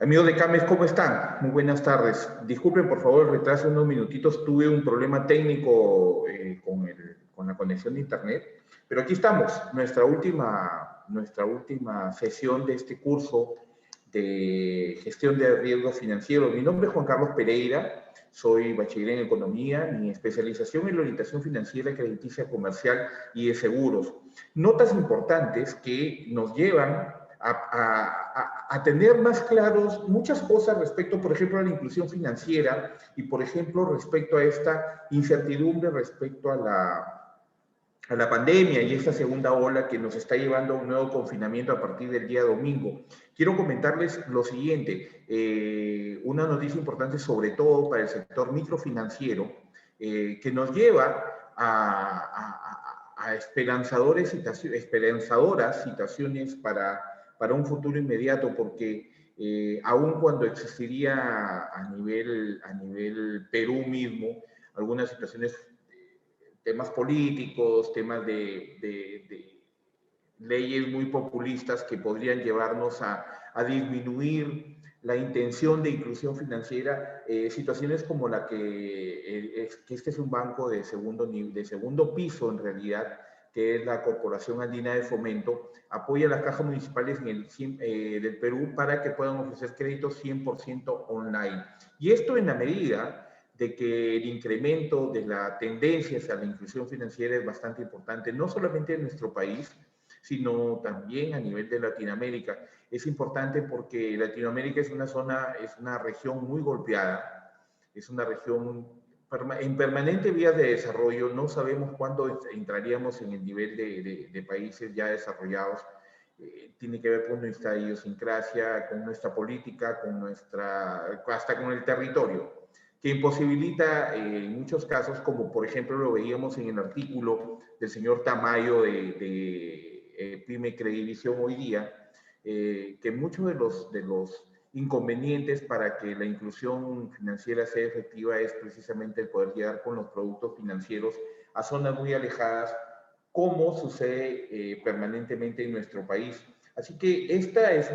Amigos de Cames, ¿cómo están? Muy buenas tardes. Disculpen, por favor, el retraso unos minutitos. Tuve un problema técnico con la conexión de Internet, pero aquí estamos, nuestra última sesión de este curso de gestión de riesgos financieros. Mi nombre es Juan Carlos Pereira, soy bachiller en Economía, mi especialización en la orientación financiera, crediticia, comercial y de seguros. Notas importantes que nos llevan a tener más claros muchas cosas respecto, por ejemplo, a la inclusión financiera y, por ejemplo, respecto a esta incertidumbre respecto a la pandemia y esta segunda ola que nos está llevando a un nuevo confinamiento a partir del día domingo. Quiero comentarles lo siguiente, una noticia importante sobre todo para el sector microfinanciero, que nos lleva a esperanzadoras situaciones para un futuro inmediato, porque aun cuando existiría a nivel Perú mismo algunas situaciones, temas políticos, temas de leyes muy populistas que podrían llevarnos a disminuir la intención de inclusión financiera, situaciones como la que este es un banco de segundo piso en realidad, que es la Corporación Andina de Fomento, apoya a las cajas municipales del Perú para que puedan ofrecer créditos 100% online. Y esto en la medida de que el incremento de la tendencia hacia la inclusión financiera es bastante importante, no solamente en nuestro país, sino también a nivel de Latinoamérica. Es importante porque Latinoamérica es una región muy golpeada, es una región en permanente vías de desarrollo. No sabemos cuándo entraríamos en el nivel de países ya desarrollados. Tiene que ver con nuestra idiosincrasia, con nuestra política, hasta con el territorio, que imposibilita en muchos casos, como por ejemplo lo veíamos en el artículo del señor Tamayo de Pyme Credivisión hoy día, que muchos de los inconvenientes para que la inclusión financiera sea efectiva es precisamente el poder llegar con los productos financieros a zonas muy alejadas, como sucede permanentemente en nuestro país. Así que esta es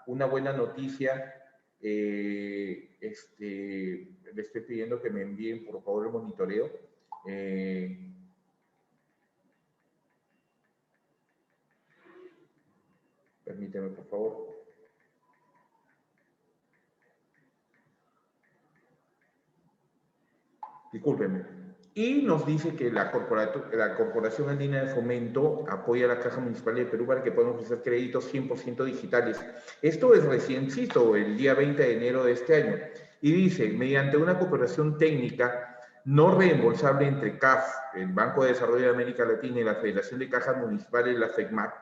una buena noticia. Le estoy pidiendo que me envíen por favor el monitoreo. Permíteme, por favor. Discúlpenme. Y nos dice que la Corporación Andina de Fomento apoya a la Caja Municipal de Perú para que puedan ofrecer créditos 100% digitales. Esto es reciencito, el día 20 de enero de este año. Y dice, mediante una cooperación técnica no reembolsable entre CAF, el Banco de Desarrollo de América Latina, y la Federación de Cajas Municipales, la FECMAC,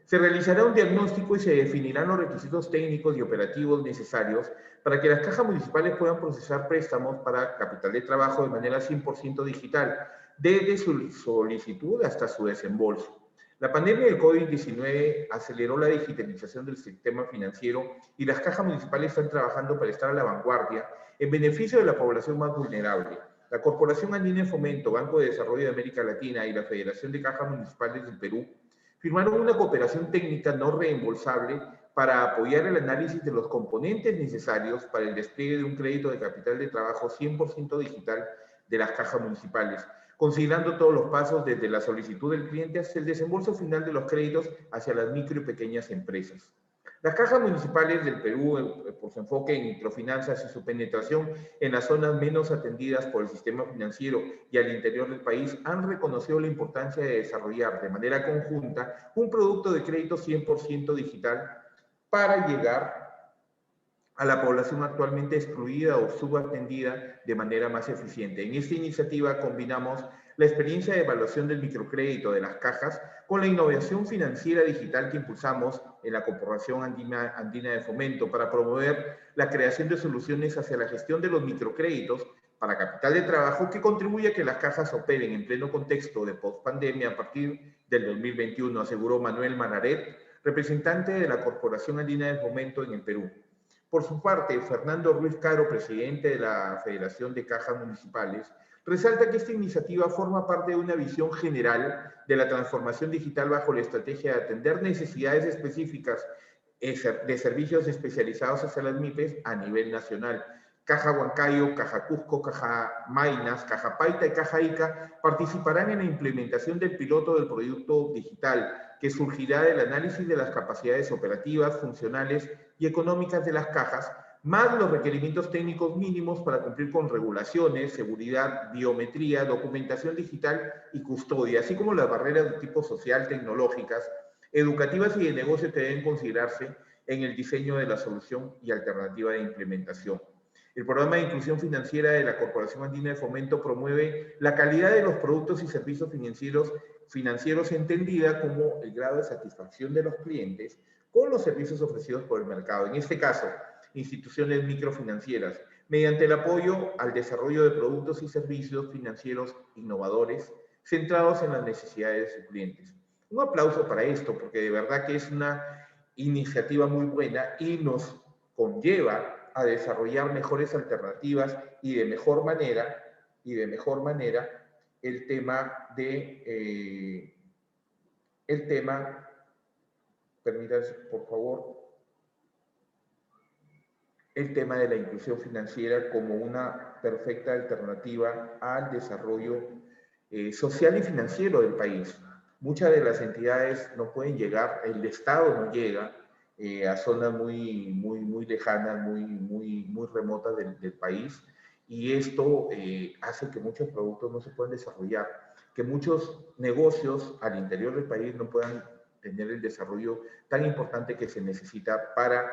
se realizará un diagnóstico y se definirán los requisitos técnicos y operativos necesarios para que las cajas municipales puedan procesar préstamos para capital de trabajo de manera 100% digital, desde su solicitud hasta su desembolso. La pandemia del COVID-19 aceleró la digitalización del sistema financiero y las cajas municipales están trabajando para estar a la vanguardia en beneficio de la población más vulnerable. La Corporación Andina de Fomento, Banco de Desarrollo de América Latina y la Federación de Cajas Municipales del Perú firmaron una cooperación técnica no reembolsable para apoyar el análisis de los componentes necesarios para el despliegue de un crédito de capital de trabajo 100% digital de las cajas municipales, considerando todos los pasos desde la solicitud del cliente hasta el desembolso final de los créditos hacia las micro y pequeñas empresas. Las cajas municipales del Perú, por su enfoque en microfinanzas y su penetración en las zonas menos atendidas por el sistema financiero y al interior del país, han reconocido la importancia de desarrollar de manera conjunta un producto de crédito 100% digital para llegar a la población actualmente excluida o subatendida de manera más eficiente. En esta iniciativa combinamos la experiencia de evaluación del microcrédito de las cajas con la innovación financiera digital que impulsamos en la Corporación Andina de Fomento para promover la creación de soluciones hacia la gestión de los microcréditos para capital de trabajo que contribuye a que las cajas operen en pleno contexto de pospandemia a partir del 2021, aseguró Manuel Manaret, representante de la Corporación Andina de Fomento en el Perú. Por su parte, Fernando Ruiz Caro, presidente de la Federación de Cajas Municipales, resalta que esta iniciativa forma parte de una visión general de la transformación digital bajo la estrategia de atender necesidades específicas de servicios especializados hacia las MIPES a nivel nacional. Caja Huancayo, Caja Cusco, Caja Mainas, Caja Paita y Caja Ica participarán en la implementación del piloto del proyecto digital, que surgirá del análisis de las capacidades operativas, funcionales y económicas de las cajas, más los requerimientos técnicos mínimos para cumplir con regulaciones, seguridad, biometría, documentación digital y custodia, así como las barreras de tipo social, tecnológicas, educativas y de negocio que deben considerarse en el diseño de la solución y alternativa de implementación. El programa de inclusión financiera de la Corporación Andina de Fomento promueve la calidad de los productos y servicios financieros entendida como el grado de satisfacción de los clientes con los servicios ofrecidos por el mercado. En este caso, instituciones microfinancieras, mediante el apoyo al desarrollo de productos y servicios financieros innovadores centrados en las necesidades de sus clientes. Un aplauso para esto, porque de verdad que es una iniciativa muy buena y nos conlleva a desarrollar mejores alternativas y de mejor manera el tema, permítanme por favor, el tema de la inclusión financiera como una perfecta alternativa al desarrollo social y financiero del país. Muchas de las entidades no pueden llegar, el Estado no llega a zonas muy lejanas, muy remotas del país, y esto hace que muchos productos no se puedan desarrollar, que muchos negocios al interior del país no puedan tener el desarrollo tan importante que se necesita para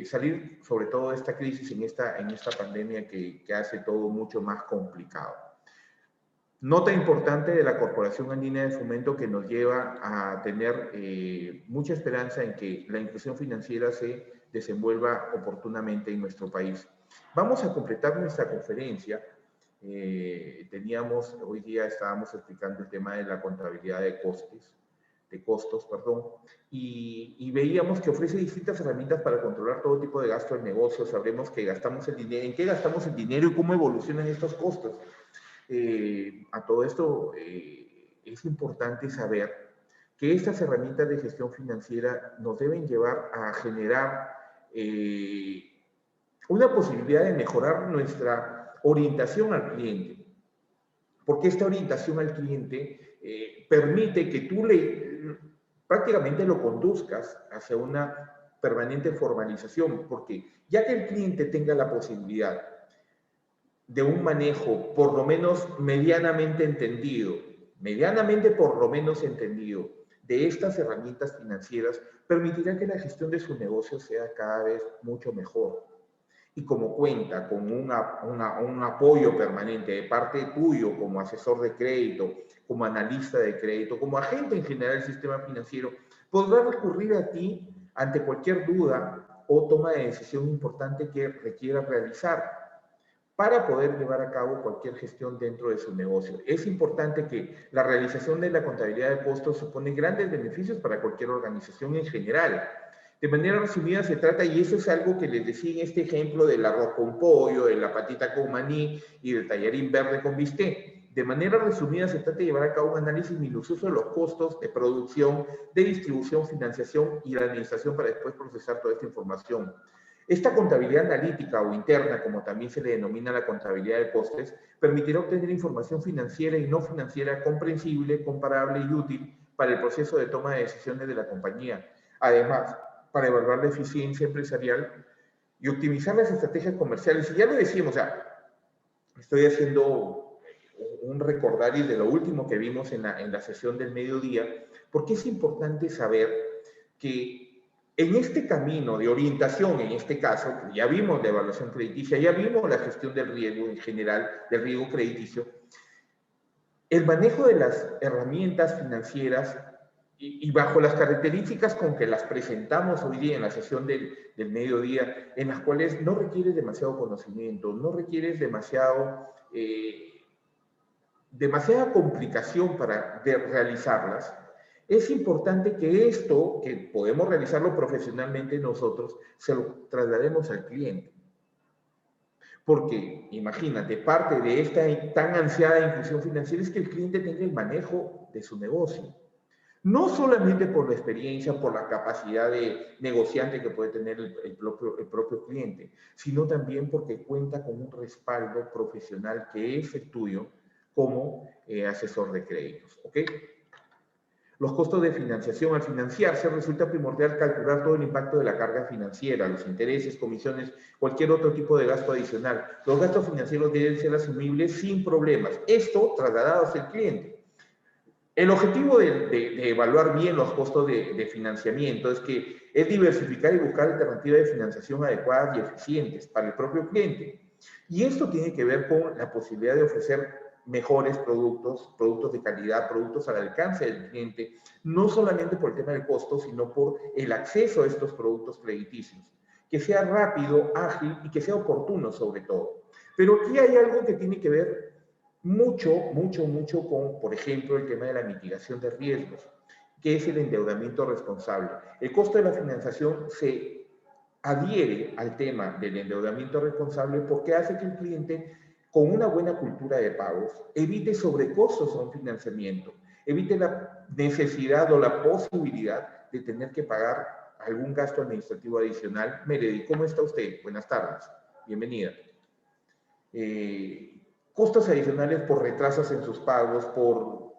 salir sobre todo de esta crisis en esta pandemia que hace todo mucho más complicado. Nota importante de la Corporación Andina de Fomento que nos lleva a tener mucha esperanza en que la inclusión financiera se desenvuelva oportunamente en nuestro país. Vamos a completar nuestra conferencia. Hoy día estábamos explicando el tema de la contabilidad de costos, y veíamos que ofrece distintas herramientas para controlar todo tipo de gasto del negocio. Sabremos que gastamos el dinero, en qué gastamos el dinero y cómo evolucionan estos costos. A todo esto es importante saber que estas herramientas de gestión financiera nos deben llevar a generar una posibilidad de mejorar nuestra orientación al cliente, porque esta orientación al cliente permite que tú prácticamente lo conduzcas hacia una permanente formalización, porque ya que el cliente tenga la posibilidad de un manejo por lo menos medianamente por lo menos entendido de estas herramientas financieras, permitirá que la gestión de su negocio sea cada vez mucho mejor. Y como cuenta con un apoyo permanente de parte tuyo como asesor de crédito, como analista de crédito, como agente en general del sistema financiero, podrá recurrir a ti ante cualquier duda o toma de decisión importante que requiera realizar para poder llevar a cabo cualquier gestión dentro de su negocio. Es importante que la realización de la contabilidad de costos supone grandes beneficios para cualquier organización en general. De manera resumida se trata, y eso es algo que les decía en este ejemplo del arroz con pollo, de la patita con maní y del tallarín verde con bistec. De manera resumida se trata de llevar a cabo un análisis minucioso de los costos de producción, de distribución, financiación y la administración para después procesar toda esta información. Esta contabilidad analítica o interna, como también se le denomina la contabilidad de costes, permitirá obtener información financiera y no financiera comprensible, comparable y útil para el proceso de toma de decisiones de la compañía. Además, para evaluar la eficiencia empresarial y optimizar las estrategias comerciales. Y ya lo decíamos, o sea, estoy haciendo un recordario de lo último que vimos en la sesión del mediodía, porque es importante saber que en este camino de orientación, en este caso, ya vimos la evaluación crediticia, ya vimos la gestión del riesgo en general, del riesgo crediticio, el manejo de las herramientas financieras y bajo las características con que las presentamos hoy día en la sesión del mediodía, en las cuales no requieres demasiado conocimiento, no requieres demasiada complicación para realizarlas. Es importante que esto, que podemos realizarlo profesionalmente nosotros, se lo traslademos al cliente. Porque, imagínate, parte de esta tan ansiada inclusión financiera es que el cliente tenga el manejo de su negocio. No solamente por la experiencia, por la capacidad de negociante que puede tener el propio cliente, sino también porque cuenta con un respaldo profesional que es el tuyo como asesor de créditos. ¿Ok? Los costos de financiación. Al financiarse resulta primordial calcular todo el impacto de la carga financiera, los intereses, comisiones, cualquier otro tipo de gasto adicional. Los gastos financieros deben ser asumibles sin problemas. Esto trasladado hacia el cliente. El objetivo de evaluar bien los costos de financiamiento es diversificar y buscar alternativas de financiación adecuadas y eficientes para el propio cliente. Y esto tiene que ver con la posibilidad de ofrecer mejores productos, productos de calidad, productos al alcance del cliente, no solamente por el tema del costo, sino por el acceso a estos productos crediticios. Que sea rápido, ágil y que sea oportuno sobre todo. Pero aquí hay algo que tiene que ver mucho con, por ejemplo, el tema de la mitigación de riesgos, que es el endeudamiento responsable. El costo de la financiación se adhiere al tema del endeudamiento responsable porque hace que el cliente, con una buena cultura de pagos, evite sobrecostos a un financiamiento, evite la necesidad o la posibilidad de tener que pagar algún gasto administrativo adicional. Meredi, ¿cómo está usted? Buenas tardes, bienvenida. Costos adicionales por retrasos en sus pagos, por,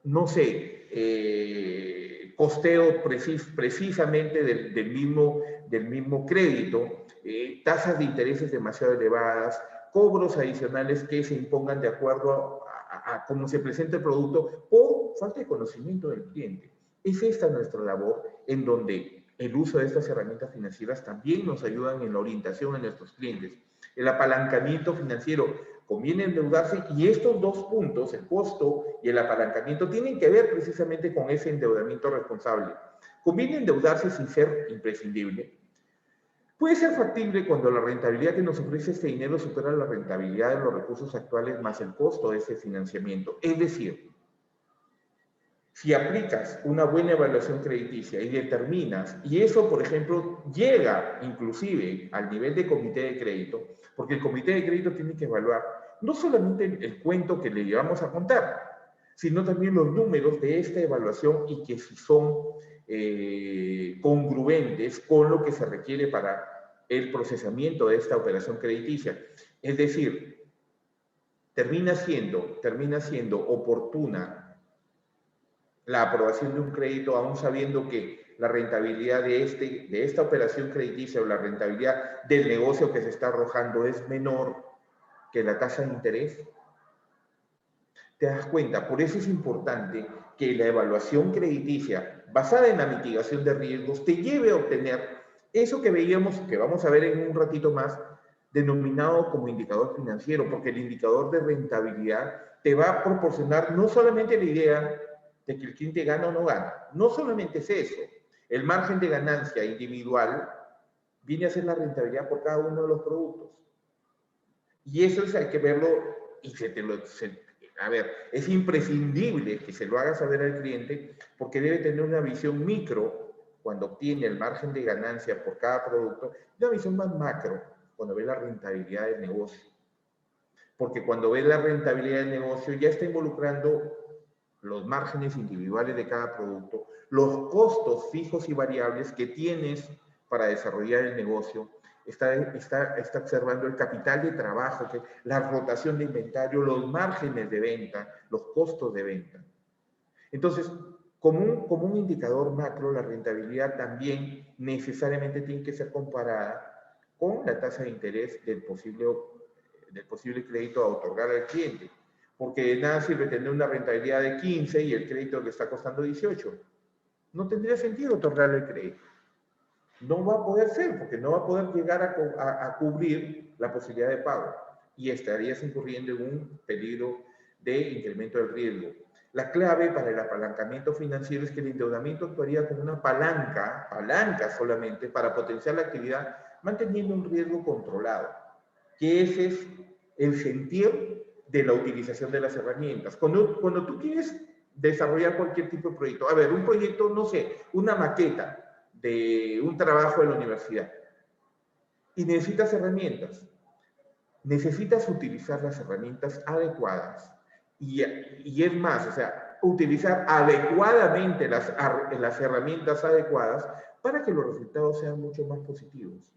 no sé, costeo precisamente del mismo crédito, tasas de intereses demasiado elevadas, cobros adicionales que se impongan de acuerdo a cómo se presenta el producto por falta de conocimiento del cliente. Es esta nuestra labor en donde el uso de estas herramientas financieras también nos ayudan en la orientación a nuestros clientes. El apalancamiento financiero, conviene endeudarse y estos dos puntos, el costo y el apalancamiento, tienen que ver precisamente con ese endeudamiento responsable. Conviene endeudarse sin ser imprescindible. Puede ser factible cuando la rentabilidad que nos ofrece este dinero supera la rentabilidad de los recursos actuales más el costo de ese financiamiento. Es decir, si aplicas una buena evaluación crediticia y determinas, y eso, por ejemplo, llega inclusive al nivel de comité de crédito, porque el comité de crédito tiene que evaluar no solamente el cuento que le llevamos a contar, sino también los números de esta evaluación y que si son congruentes con lo que se requiere para el procesamiento de esta operación crediticia. Es decir, termina siendo oportuna la aprobación de un crédito, aún sabiendo que la rentabilidad de esta operación crediticia o la rentabilidad del negocio que se está arrojando es menor que la tasa de interés. ¿Te das cuenta? Por eso es importante que la evaluación crediticia basada en la mitigación de riesgos te lleve a obtener eso que veíamos, que vamos a ver en un ratito más, denominado como indicador financiero, porque el indicador de rentabilidad te va a proporcionar no solamente la idea de que el cliente gana o no gana, no solamente es eso, el margen de ganancia individual viene a ser la rentabilidad por cada uno de los productos. Y eso es, hay que verlo y a ver, es imprescindible que se lo haga saber al cliente porque debe tener una visión micro cuando obtiene el margen de ganancia por cada producto y una visión más macro cuando ve la rentabilidad del negocio. Porque cuando ve la rentabilidad del negocio ya está involucrando los márgenes individuales de cada producto, los costos fijos y variables que tienes para desarrollar el negocio, está observando el capital de trabajo, la rotación de inventario, los márgenes de venta, los costos de venta. Entonces, como un indicador macro, la rentabilidad también necesariamente tiene que ser comparada con la tasa de interés del posible crédito a otorgar al cliente. Porque de nada sirve tener una rentabilidad de 15 y el crédito le está costando 18. No tendría sentido otorgarle el crédito. No va a poder ser, porque no va a poder llegar a cubrir la posibilidad de pago y estarías incurriendo en un peligro de incremento del riesgo. La clave para el apalancamiento financiero es que el endeudamiento actuaría como una palanca solamente para potenciar la actividad, manteniendo un riesgo controlado, que ese es el sentir de la utilización de las herramientas. Cuando tú quieres desarrollar cualquier tipo de proyecto, a ver, un proyecto, no sé, una maqueta de un trabajo de la universidad y necesitas herramientas, necesitas utilizar las herramientas adecuadas y es más, o sea, utilizar adecuadamente las herramientas adecuadas para que los resultados sean mucho más positivos,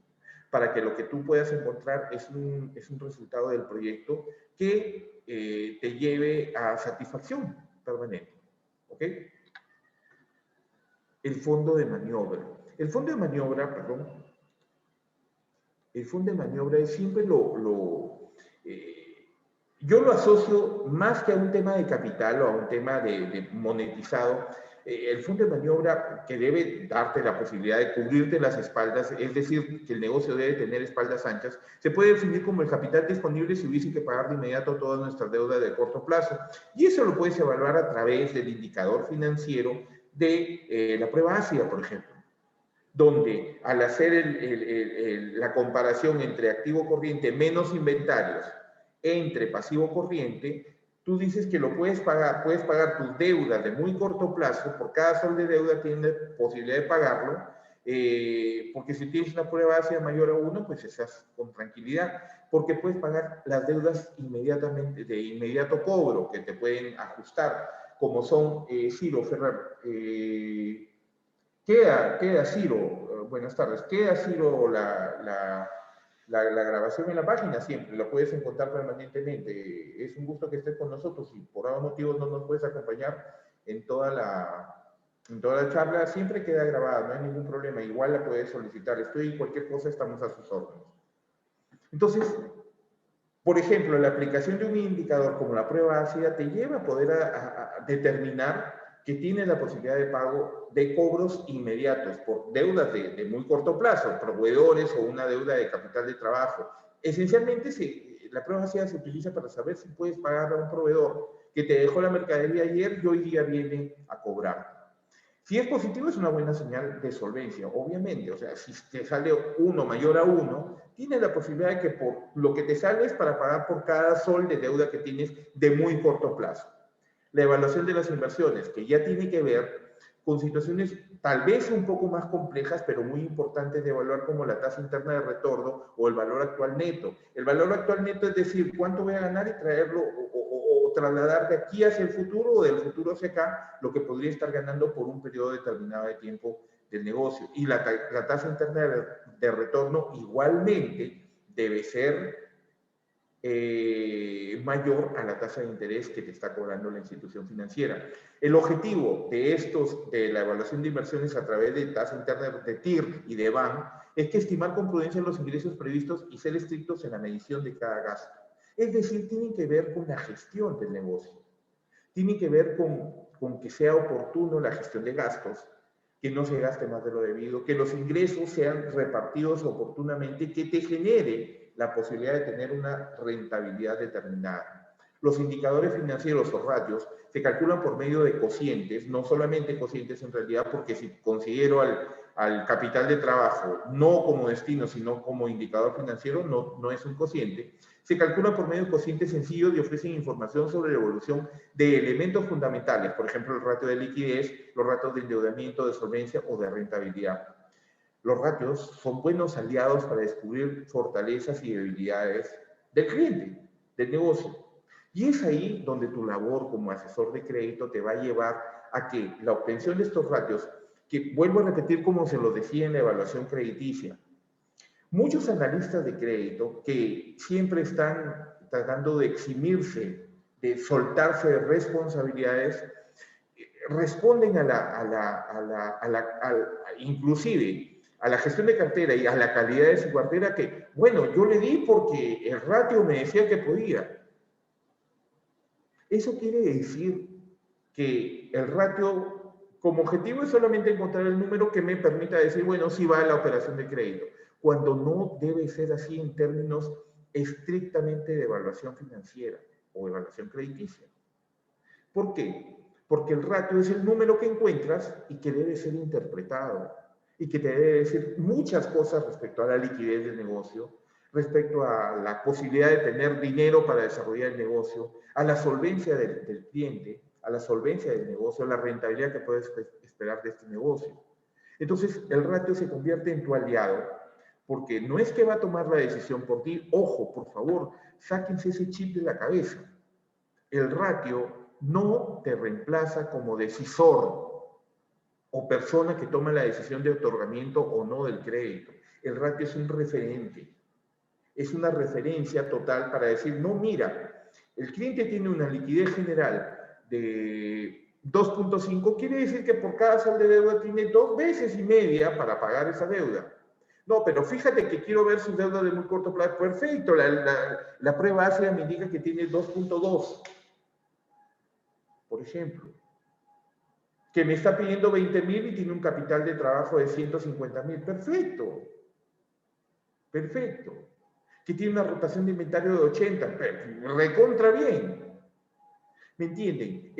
para que lo que tú puedas encontrar es un resultado del proyecto que te lleve a satisfacción permanente. ¿Ok? El fondo de maniobra. El fondo de maniobra, perdón, el fondo de maniobra es siempre yo lo asocio más que a un tema de capital o a un tema de monetizado. El fondo de maniobra que debe darte la posibilidad de cubrirte las espaldas, es decir, que el negocio debe tener espaldas anchas, se puede definir como el capital disponible si hubiese que pagar de inmediato todas nuestras deudas de corto plazo. Y eso lo puedes evaluar a través del indicador financiero de la prueba ácida, por ejemplo, donde al hacer la comparación entre activo corriente menos inventarios entre pasivo corriente, tú dices que lo puedes pagar tus deudas de muy corto plazo, por cada sol de deuda tienes posibilidad de pagarlo, porque si tienes una prueba ácida mayor a 1, pues estás con tranquilidad, porque puedes pagar las deudas inmediatamente, de inmediato cobro, que te pueden ajustar, como son, Ciro Ferrer, queda Ciro, buenas tardes, queda Ciro la grabación en la página siempre, la puedes encontrar permanentemente. Es un gusto que estés con nosotros. Si por algún motivo no nos puedes acompañar en toda la charla, siempre queda grabada, no hay ningún problema. Igual la puedes solicitar. Estoy cualquier cosa, estamos a sus órdenes. Entonces, por ejemplo, la aplicación de un indicador como la prueba ácida te lleva a poder a determinar que tiene la posibilidad de pago de cobros inmediatos por deudas de muy corto plazo, proveedores o una deuda de capital de trabajo. Esencialmente, la prueba ácida se utiliza para saber si puedes pagar a un proveedor que te dejó la mercadería ayer y hoy día viene a cobrar. Si es positivo, es una buena señal de solvencia, obviamente. O sea, si te sale 1 mayor a 1, tienes la posibilidad de que por lo que te sale es para pagar por cada sol de deuda que tienes de muy corto plazo. La evaluación de las inversiones, que ya tiene que ver con situaciones tal vez un poco más complejas, pero muy importantes de evaluar, como la tasa interna de retorno o el valor actual neto. El valor actual neto es decir, cuánto voy a ganar y traerlo o trasladar de aquí hacia el futuro o del futuro hacia acá lo que podría estar ganando por un periodo determinado de tiempo del negocio. Y la tasa interna de retorno igualmente debe ser mayor a la tasa de interés que te está cobrando la institución financiera. El objetivo de la evaluación de inversiones a través de tasa interna de TIR y de BAN es que estimar con prudencia los ingresos previstos y ser estrictos en la medición de cada gasto. Es decir, tienen que ver con la gestión del negocio. Tiene que ver con que sea oportuno la gestión de gastos, que no se gaste más de lo debido, que los ingresos sean repartidos oportunamente, que te genere la posibilidad de tener una rentabilidad determinada. Los indicadores financieros o ratios se calculan por medio de cocientes, no solamente cocientes en realidad, porque si considero al capital de trabajo no como destino, sino como indicador financiero, no es un cociente. Se calcula por medio de cocientes sencillos y ofrecen información sobre la evolución de elementos fundamentales, por ejemplo, el ratio de liquidez, los ratios de endeudamiento, de solvencia o de rentabilidad. Los ratios son buenos aliados para descubrir fortalezas y debilidades del cliente, del negocio. Y es ahí donde tu labor como asesor de crédito te va a llevar a que la obtención de estos ratios, que vuelvo a repetir como se lo decía en la evaluación crediticia, muchos analistas de crédito que siempre están tratando de eximirse, de soltarse de responsabilidades, responden inclusive a la gestión de cartera y a la calidad de su cartera que, bueno, yo le di porque el ratio me decía que podía. Eso quiere decir que el ratio como objetivo es solamente encontrar el número que me permita decir, bueno, sí va a la operación de crédito, cuando no debe ser así en términos estrictamente de evaluación financiera o evaluación crediticia. ¿Por qué? Porque el ratio es el número que encuentras y que debe ser interpretado y que te debe decir muchas cosas respecto a la liquidez del negocio, respecto a la posibilidad de tener dinero para desarrollar el negocio, a la solvencia del cliente, a la solvencia del negocio, a la rentabilidad que puedes esperar de este negocio. Entonces, el ratio se convierte en tu aliado, porque no es que va a tomar la decisión por ti. Ojo, por favor, sáquense ese chip de la cabeza. El ratio no te reemplaza como decisor o persona que toma la decisión de otorgamiento o no del crédito. El ratio es un referente, es una referencia total para decir, no, mira, el cliente tiene una liquidez general de 2.5, quiere decir que por cada sol de deuda tiene 2 veces y media para pagar esa deuda. No, pero fíjate que quiero ver sus deudas de muy corto plazo. Perfecto, la prueba ácida me indica que tiene 2.2, por ejemplo. Que me está pidiendo 20.000 y tiene un capital de trabajo de 150.000. Perfecto. Perfecto. Que tiene una rotación de inventario de 80. Recontra bien. ¿Me entienden?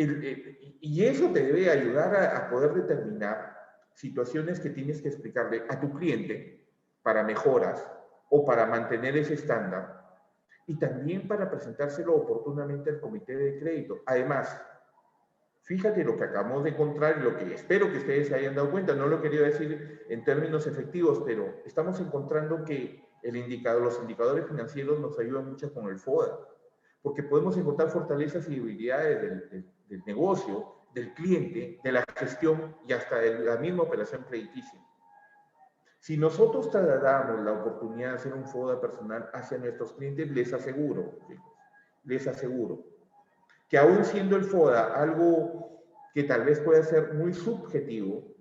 Y eso te debe ayudar a poder determinar situaciones que tienes que explicarle a tu cliente para mejoras o para mantener ese estándar y también para presentárselo oportunamente al comité de crédito. Además, fíjate lo que acabamos de encontrar y lo que espero que ustedes se hayan dado cuenta, no lo quería decir en términos efectivos, pero estamos encontrando que los indicadores financieros nos ayudan mucho con el FODA, porque podemos encontrar fortalezas y debilidades del negocio, del cliente, de la gestión y hasta de la misma operación crediticia. Si nosotros trasladamos la oportunidad de hacer un FODA personal hacia nuestros clientes, les aseguro, que aún siendo el FODA algo que tal vez pueda ser muy subjetivo,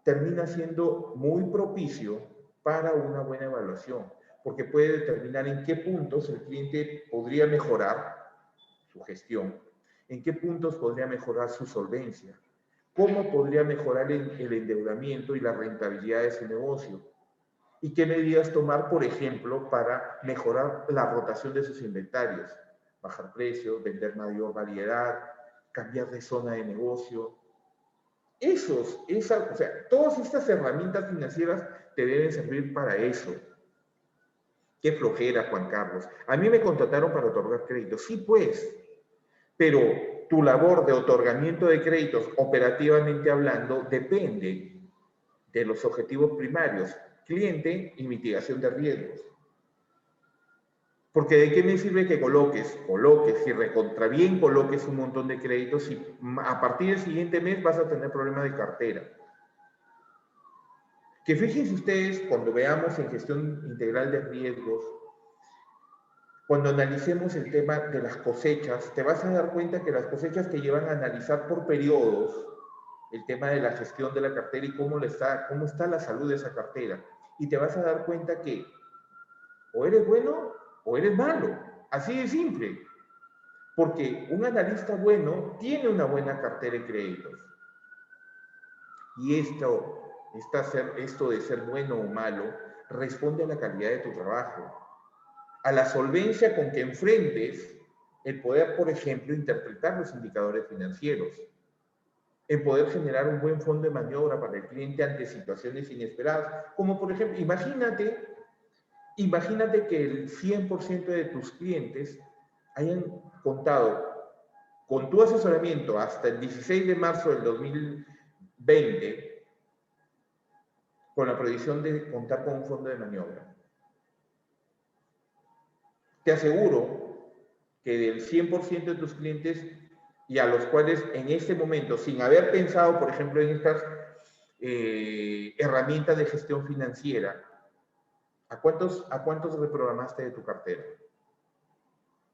termina siendo muy propicio para una buena evaluación, porque puede determinar en qué puntos el cliente podría mejorar su gestión, en qué puntos podría mejorar su solvencia, cómo podría mejorar el endeudamiento y la rentabilidad de su negocio, y qué medidas tomar, por ejemplo, para mejorar la rotación de sus inventarios, bajar precios, vender mayor variedad, cambiar de zona de negocio. O sea, todas estas herramientas financieras te deben servir para eso. Qué flojera, Juan Carlos. A mí me contrataron para otorgar créditos. Sí, pues, pero tu labor de otorgamiento de créditos, operativamente hablando, depende de los objetivos primarios, cliente y mitigación de riesgos. Porque de qué me sirve que coloques y recontra bien coloques un montón de créditos y a partir del siguiente mes vas a tener problemas de cartera. Que fíjense ustedes, cuando veamos en gestión integral de riesgos, cuando analicemos el tema de las cosechas, te vas a dar cuenta que las cosechas te llevan a analizar por periodos el tema de la gestión de la cartera y cómo está la salud de esa cartera. Y te vas a dar cuenta que o eres bueno o eres malo. Así de simple. Porque un analista bueno tiene una buena cartera de créditos. Y esto de ser bueno o malo responde a la calidad de tu trabajo, a la solvencia con que enfrentes el poder, por ejemplo, interpretar los indicadores financieros, el poder generar un buen fondo de maniobra para el cliente ante situaciones inesperadas, como por ejemplo, imagínate que el 100% de tus clientes hayan contado con tu asesoramiento hasta el 16 de marzo del 2020 con la previsión de contar con un fondo de maniobra. Te aseguro que del 100% de tus clientes y a los cuales en este momento, sin haber pensado, por ejemplo, en estas herramientas de gestión financiera, ¿a cuántos reprogramaste de tu cartera?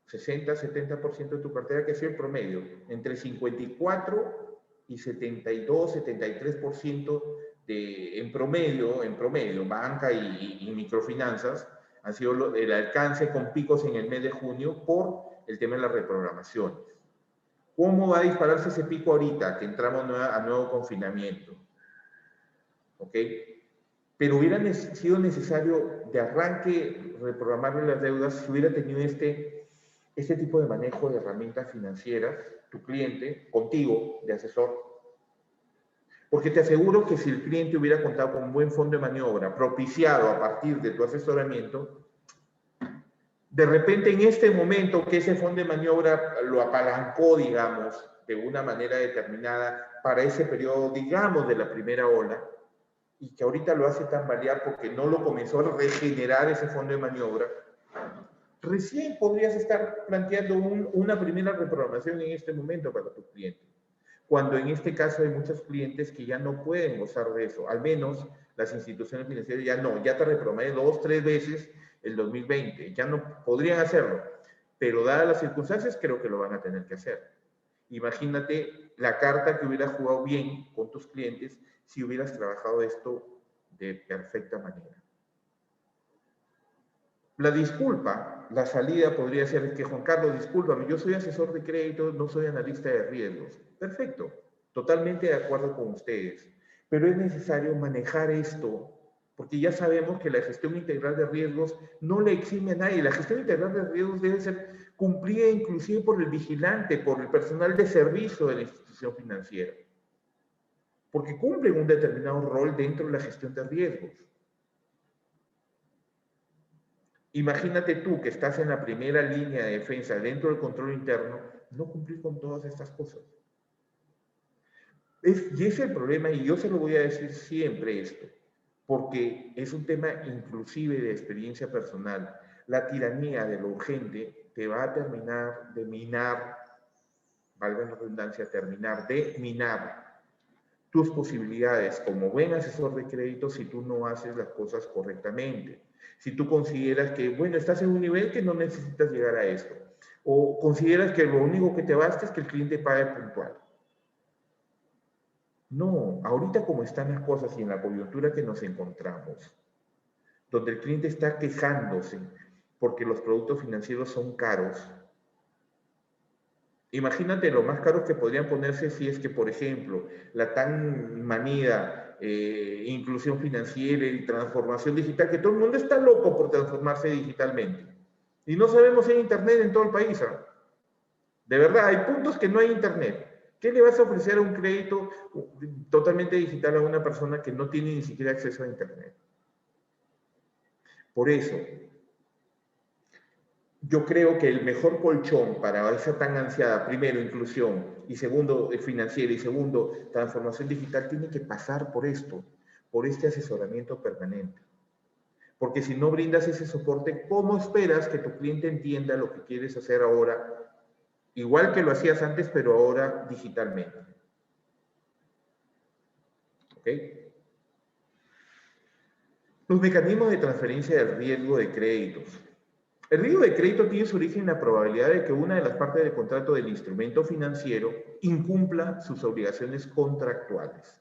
60, 70% de tu cartera, que es el promedio, entre 54 y 72, 73% en promedio, banca y microfinanzas, han sido el alcance con picos en el mes de junio por el tema de las reprogramaciones. ¿Cómo va a dispararse ese pico ahorita que entramos a nuevo confinamiento? ¿Ok? Pero hubiera sido necesario de arranque reprogramarle las deudas si hubiera tenido este tipo de manejo de herramientas financieras, tu cliente, contigo, de asesor. Porque te aseguro que si el cliente hubiera contado con un buen fondo de maniobra propiciado a partir de tu asesoramiento, de repente en este momento que ese fondo de maniobra lo apalancó, digamos, de una manera determinada para ese periodo, digamos, de la primera ola, y que ahorita lo hace tambalear porque no lo comenzó a regenerar ese fondo de maniobra, recién podrías estar planteando una primera reprogramación en este momento para tu cliente. Cuando en este caso hay muchos clientes que ya no pueden gozar de eso, al menos las instituciones financieras ya no, ya te reprogramé 2, 3 veces el 2020, ya no podrían hacerlo, pero dadas las circunstancias creo que lo van a tener que hacer. Imagínate la carta que hubieras jugado bien con tus clientes si hubieras trabajado esto de perfecta manera. La disculpa, la salida podría ser que Juan Carlos, discúlpame, yo soy asesor de crédito, no soy analista de riesgos. Perfecto, totalmente de acuerdo con ustedes. Pero es necesario manejar esto, porque ya sabemos que la gestión integral de riesgos no le exime a nadie. La gestión integral de riesgos debe ser cumplida inclusive por el vigilante, por el personal de servicio de la institución financiera, porque cumplen un determinado rol dentro de la gestión de riesgos. Imagínate tú que estás en la primera línea de defensa dentro del control interno, no cumplir con todas estas cosas. Y es el problema, y yo se lo voy a decir siempre esto, porque es un tema inclusive de experiencia personal. La tiranía de lo urgente te va a terminar de minar, valga la redundancia, terminar de minar tus posibilidades como buen asesor de crédito si tú no haces las cosas correctamente. Si tú consideras que, bueno, estás en un nivel que no necesitas llegar a esto, o consideras que lo único que te basta es que el cliente pague puntual. No, ahorita como están las cosas y en la coyuntura que nos encontramos, donde el cliente está quejándose porque los productos financieros son caros, imagínate lo más caros que podrían ponerse si es que, por ejemplo, la tan manida inclusión financiera y transformación digital, que todo el mundo está loco por transformarse digitalmente. Y no sabemos si hay internet en todo el país. ¿Eh? De verdad, hay puntos que no hay internet. ¿Qué le vas a ofrecer a un crédito totalmente digital a una persona que no tiene ni siquiera acceso a internet? Por eso, yo creo que el mejor colchón para esa tan ansiada, primero, inclusión, y segundo, financiera, y segundo, transformación digital, tiene que pasar por esto, por este asesoramiento permanente. Porque si no brindas ese soporte, ¿cómo esperas que tu cliente entienda lo que quieres hacer ahora? Igual que lo hacías antes, pero ahora digitalmente. ¿Ok? Los mecanismos de transferencia del riesgo de créditos. El riesgo de crédito tiene su origen en la probabilidad de que una de las partes del contrato del instrumento financiero incumpla sus obligaciones contractuales.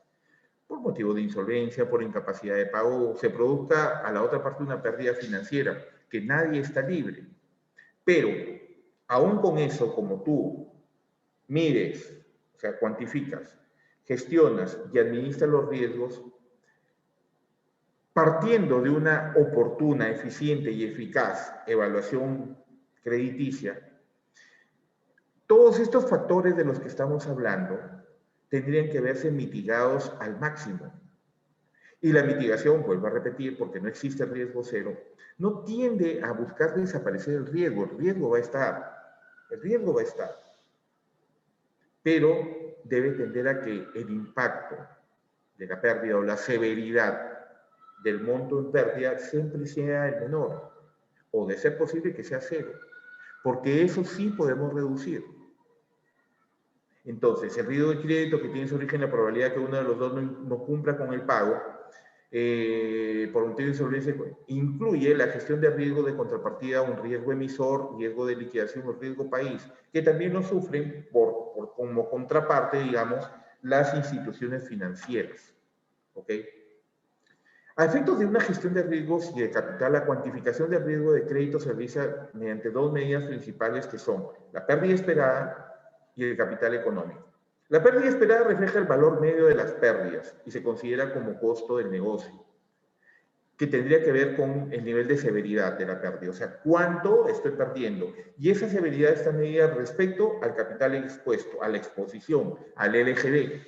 Por motivo de insolvencia, por incapacidad de pago, se produzca a la otra parte una pérdida financiera, que nadie está libre. Pero, aún con eso, como tú mides, o sea, cuantificas, gestionas y administras los riesgos, partiendo de una oportuna, eficiente y eficaz evaluación crediticia, todos estos factores de los que estamos hablando tendrían que verse mitigados al máximo. Y la mitigación, vuelvo a repetir, porque no existe riesgo cero, no tiende a buscar desaparecer el riesgo va a estar, el riesgo va a estar, pero debe tender a que el impacto de la pérdida o la severidad del monto en pérdida siempre sea el menor, o de ser posible que sea cero, porque eso sí podemos reducir. Entonces, el riesgo de crédito que tiene su origen en la probabilidad de que uno de los dos no cumpla con el pago, por un tema de insolvencia, incluye la gestión de riesgo de contrapartida, un riesgo emisor, riesgo de liquidación o riesgo país, que también lo sufren como contraparte, digamos, las instituciones financieras. ¿Ok? A efectos de una gestión de riesgos y de capital, la cuantificación del riesgo de crédito se realiza mediante dos medidas principales que son la pérdida esperada y el capital económico. La pérdida esperada refleja el valor medio de las pérdidas y se considera como costo del negocio, que tendría que ver con el nivel de severidad de la pérdida, o sea, cuánto estoy perdiendo. Y esa severidad está medida respecto al capital expuesto, a la exposición, al LGD.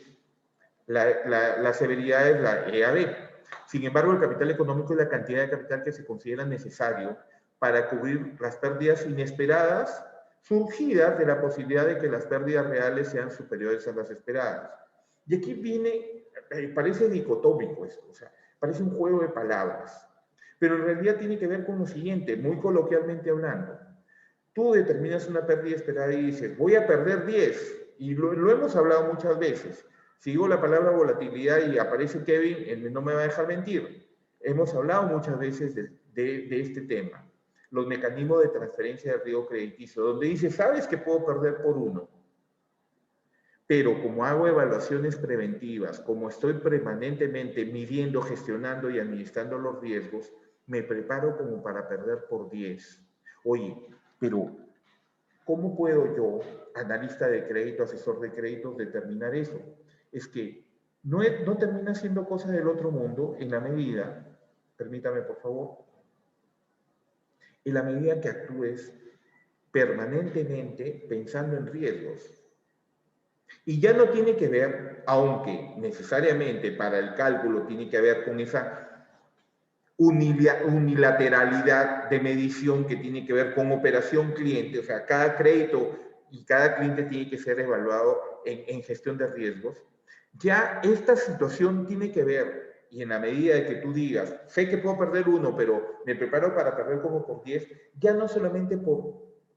La severidad es la EAD. Sin embargo, el capital económico es la cantidad de capital que se considera necesario para cubrir las pérdidas inesperadas surgidas de la posibilidad de que las pérdidas reales sean superiores a las esperadas. Y aquí viene, parece dicotómico esto, o sea, parece un juego de palabras, pero en realidad tiene que ver con lo siguiente, muy coloquialmente hablando. tú determinas una pérdida esperada y dices, voy a perder 10, y lo hemos hablado muchas veces. Si digo la palabra volatilidad y aparece Kevin, él no me va a dejar mentir. Hemos hablado muchas veces de este tema, los mecanismos de transferencia de riesgo crediticio, donde dice, sabes que puedo perder por 1, pero como hago evaluaciones preventivas, como estoy permanentemente midiendo, gestionando y administrando los riesgos, me preparo como para perder por 10. Oye, pero ¿cómo puedo yo, analista de crédito, asesor de créditos, determinar eso? Es que no termina siendo cosa del otro mundo en la medida, permítame por favor, en la medida que actúes permanentemente pensando en riesgos. Y ya no tiene que ver, aunque necesariamente para el cálculo tiene que ver con esa unilateralidad de medición que tiene que ver con operación cliente, o sea, cada crédito y cada cliente tiene que ser evaluado en gestión de riesgos. Ya esta situación tiene que ver, y en la medida de que tú digas, sé que puedo perder 1, pero me preparo para perder como por 10, ya no solamente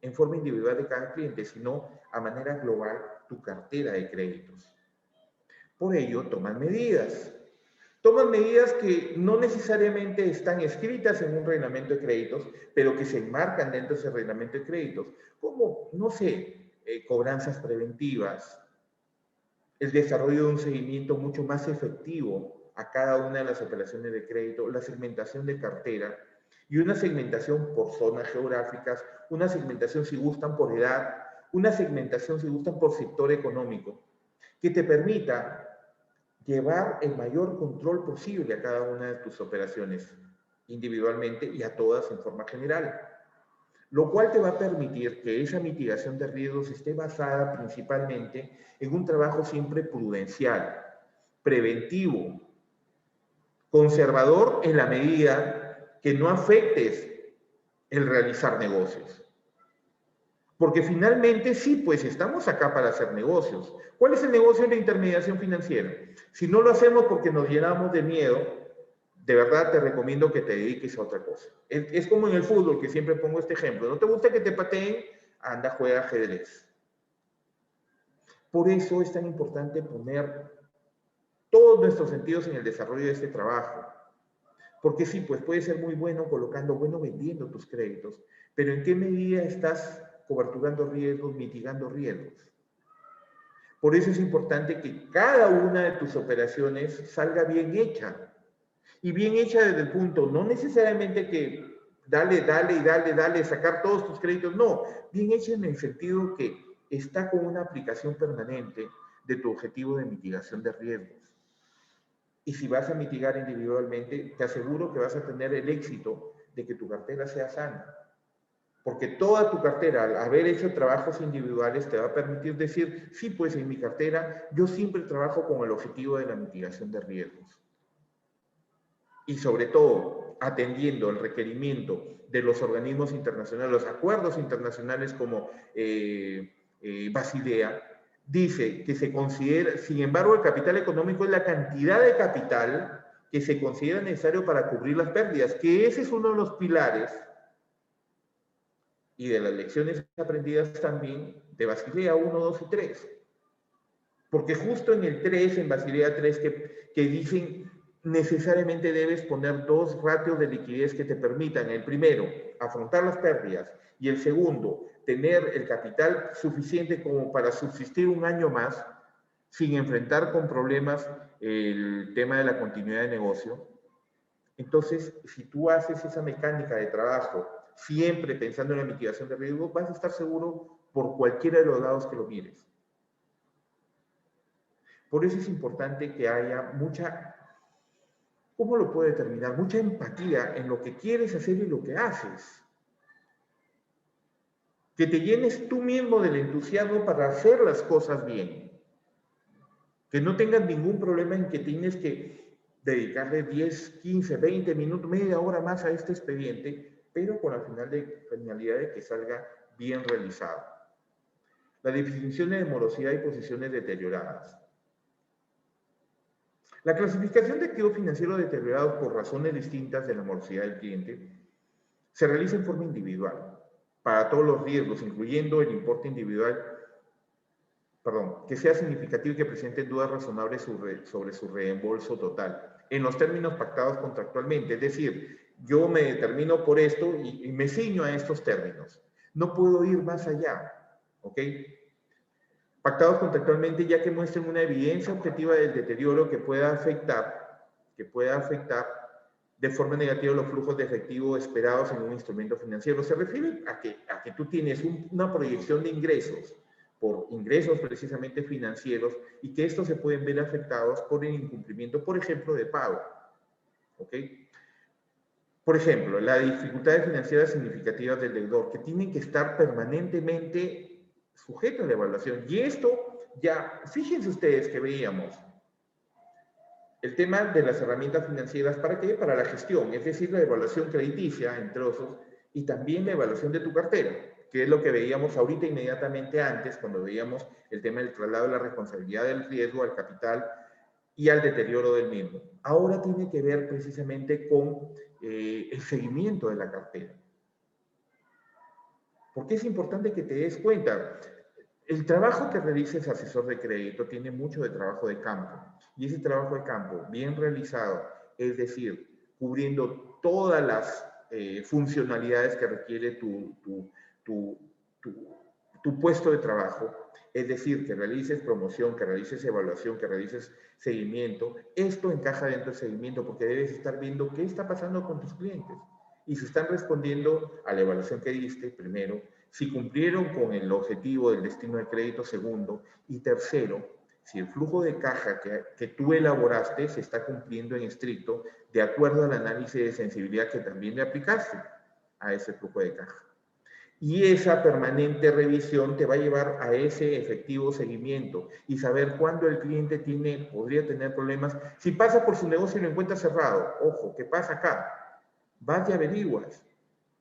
en forma individual de cada cliente, sino a manera global tu cartera de créditos. Por ello, toman medidas. Toman medidas que no necesariamente están escritas en un reglamento de créditos, pero que se enmarcan dentro de ese reglamento de créditos, como, no sé, cobranzas preventivas, el desarrollo de un seguimiento mucho más efectivo a cada una de las operaciones de crédito, la segmentación de cartera y una segmentación por zonas geográficas, una segmentación si gustan por edad, una segmentación si gustan por sector económico, que te permita llevar el mayor control posible a cada una de tus operaciones individualmente y a todas en forma general, lo cual te va a permitir que esa mitigación de riesgos esté basada principalmente en un trabajo siempre prudencial, preventivo, conservador en la medida que no afectes el realizar negocios. Porque finalmente sí, pues estamos acá para hacer negocios. ¿Cuál es el negocio de la intermediación financiera? Si no lo hacemos porque nos llenamos de miedo, de verdad te recomiendo que te dediques a otra cosa. Es como en el fútbol, que siempre pongo este ejemplo. ¿No te gusta que te pateen? Anda, juega ajedrez. Por eso es tan importante poner todos nuestros sentidos en el desarrollo de este trabajo. Porque sí, pues puede ser muy bueno colocando, bueno vendiendo tus créditos, pero ¿en qué medida estás coberturando riesgos, mitigando riesgos? Por eso es importante que cada una de tus operaciones salga bien hecha. Y bien hecha desde el punto, no necesariamente que dale, sacar todos tus créditos, no. Bien hecha en el sentido que está con una aplicación permanente de tu objetivo de mitigación de riesgos. Y si vas a mitigar individualmente, te aseguro que vas a tener el éxito de que tu cartera sea sana. Porque toda tu cartera, al haber hecho trabajos individuales, te va a permitir decir, sí, pues en mi cartera yo siempre trabajo con el objetivo de la mitigación de riesgos. Y sobre todo, atendiendo el requerimiento de los organismos internacionales, los acuerdos internacionales como Basilea, dice que se considera, sin embargo, el capital económico es la cantidad de capital que se considera necesario para cubrir las pérdidas, que ese es uno de los pilares y de las lecciones aprendidas también de Basilea 1, 2 y 3. Porque justo en el 3, en Basilea 3, que dicen necesariamente debes poner 2 ratios de liquidez que te permitan, el primero, afrontar las pérdidas, y el segundo, tener el capital suficiente como para subsistir un año más sin enfrentar con problemas el tema de la continuidad de negocio. Entonces, si tú haces esa mecánica de trabajo siempre pensando en la mitigación de riesgo, vas a estar seguro por cualquiera de los lados que lo mires. Por eso es importante que haya mucha, ¿cómo lo puedo determinar? Mucha empatía en lo que quieres hacer y lo que haces. Que te llenes tú mismo del entusiasmo para hacer las cosas bien. Que no tengas ningún problema en que tienes que dedicarle 10, 15, 20 minutos, media hora más a este expediente, pero con la finalidad de que salga bien realizado. La definición de morosidad y posiciones deterioradas. La clasificación de activos financieros deteriorados por razones distintas de la morosidad del cliente se realiza en forma individual. para todos los riesgos, incluyendo el importe individual, que sea significativo y que presente dudas razonables sobre su reembolso total, en los términos pactados contractualmente. Es decir, yo me determino por esto y me ciño a estos términos. No puedo ir más allá, ¿ok? Pactados contractualmente, ya que muestren una evidencia objetiva del deterioro que pueda afectar de forma negativa los flujos de efectivo esperados en un instrumento financiero. Se refiere a que tú tienes una proyección de ingresos, por ingresos precisamente financieros, y que estos se pueden ver afectados por el incumplimiento, por ejemplo, de pago. ¿Ok? Por ejemplo, las dificultades financieras significativas del deudor, que tienen que estar permanentemente sujetas a la evaluación. Y esto ya, fíjense ustedes que veíamos el tema de las herramientas financieras, ¿para qué? Para la gestión, es decir, la evaluación crediticia, entre otros, y también la evaluación de tu cartera, que es lo que veíamos ahorita inmediatamente antes, cuando veíamos el tema del traslado de la responsabilidad del riesgo al capital y al deterioro del mismo. Ahora tiene que ver precisamente con el seguimiento de la cartera. Porque es importante que te des cuenta. El trabajo que realices asesor de crédito tiene mucho de trabajo de campo. Y ese trabajo de campo, bien realizado, es decir, cubriendo todas las funcionalidades que requiere tu puesto de trabajo, es decir, que realices promoción, que realices evaluación, que realices seguimiento, esto encaja dentro del seguimiento porque debes estar viendo qué está pasando con tus clientes y si están respondiendo a la evaluación que diste, primero, si cumplieron con el objetivo del destino de crédito, segundo, y tercero, si el flujo de caja que tú elaboraste se está cumpliendo en estricto de acuerdo al análisis de sensibilidad que también le aplicaste a ese flujo de caja. Y esa permanente revisión te va a llevar a ese efectivo seguimiento y saber cuándo el cliente podría tener problemas. Si pasa por su negocio y lo encuentra cerrado, ojo, ¿qué pasa acá? Vas y averiguas.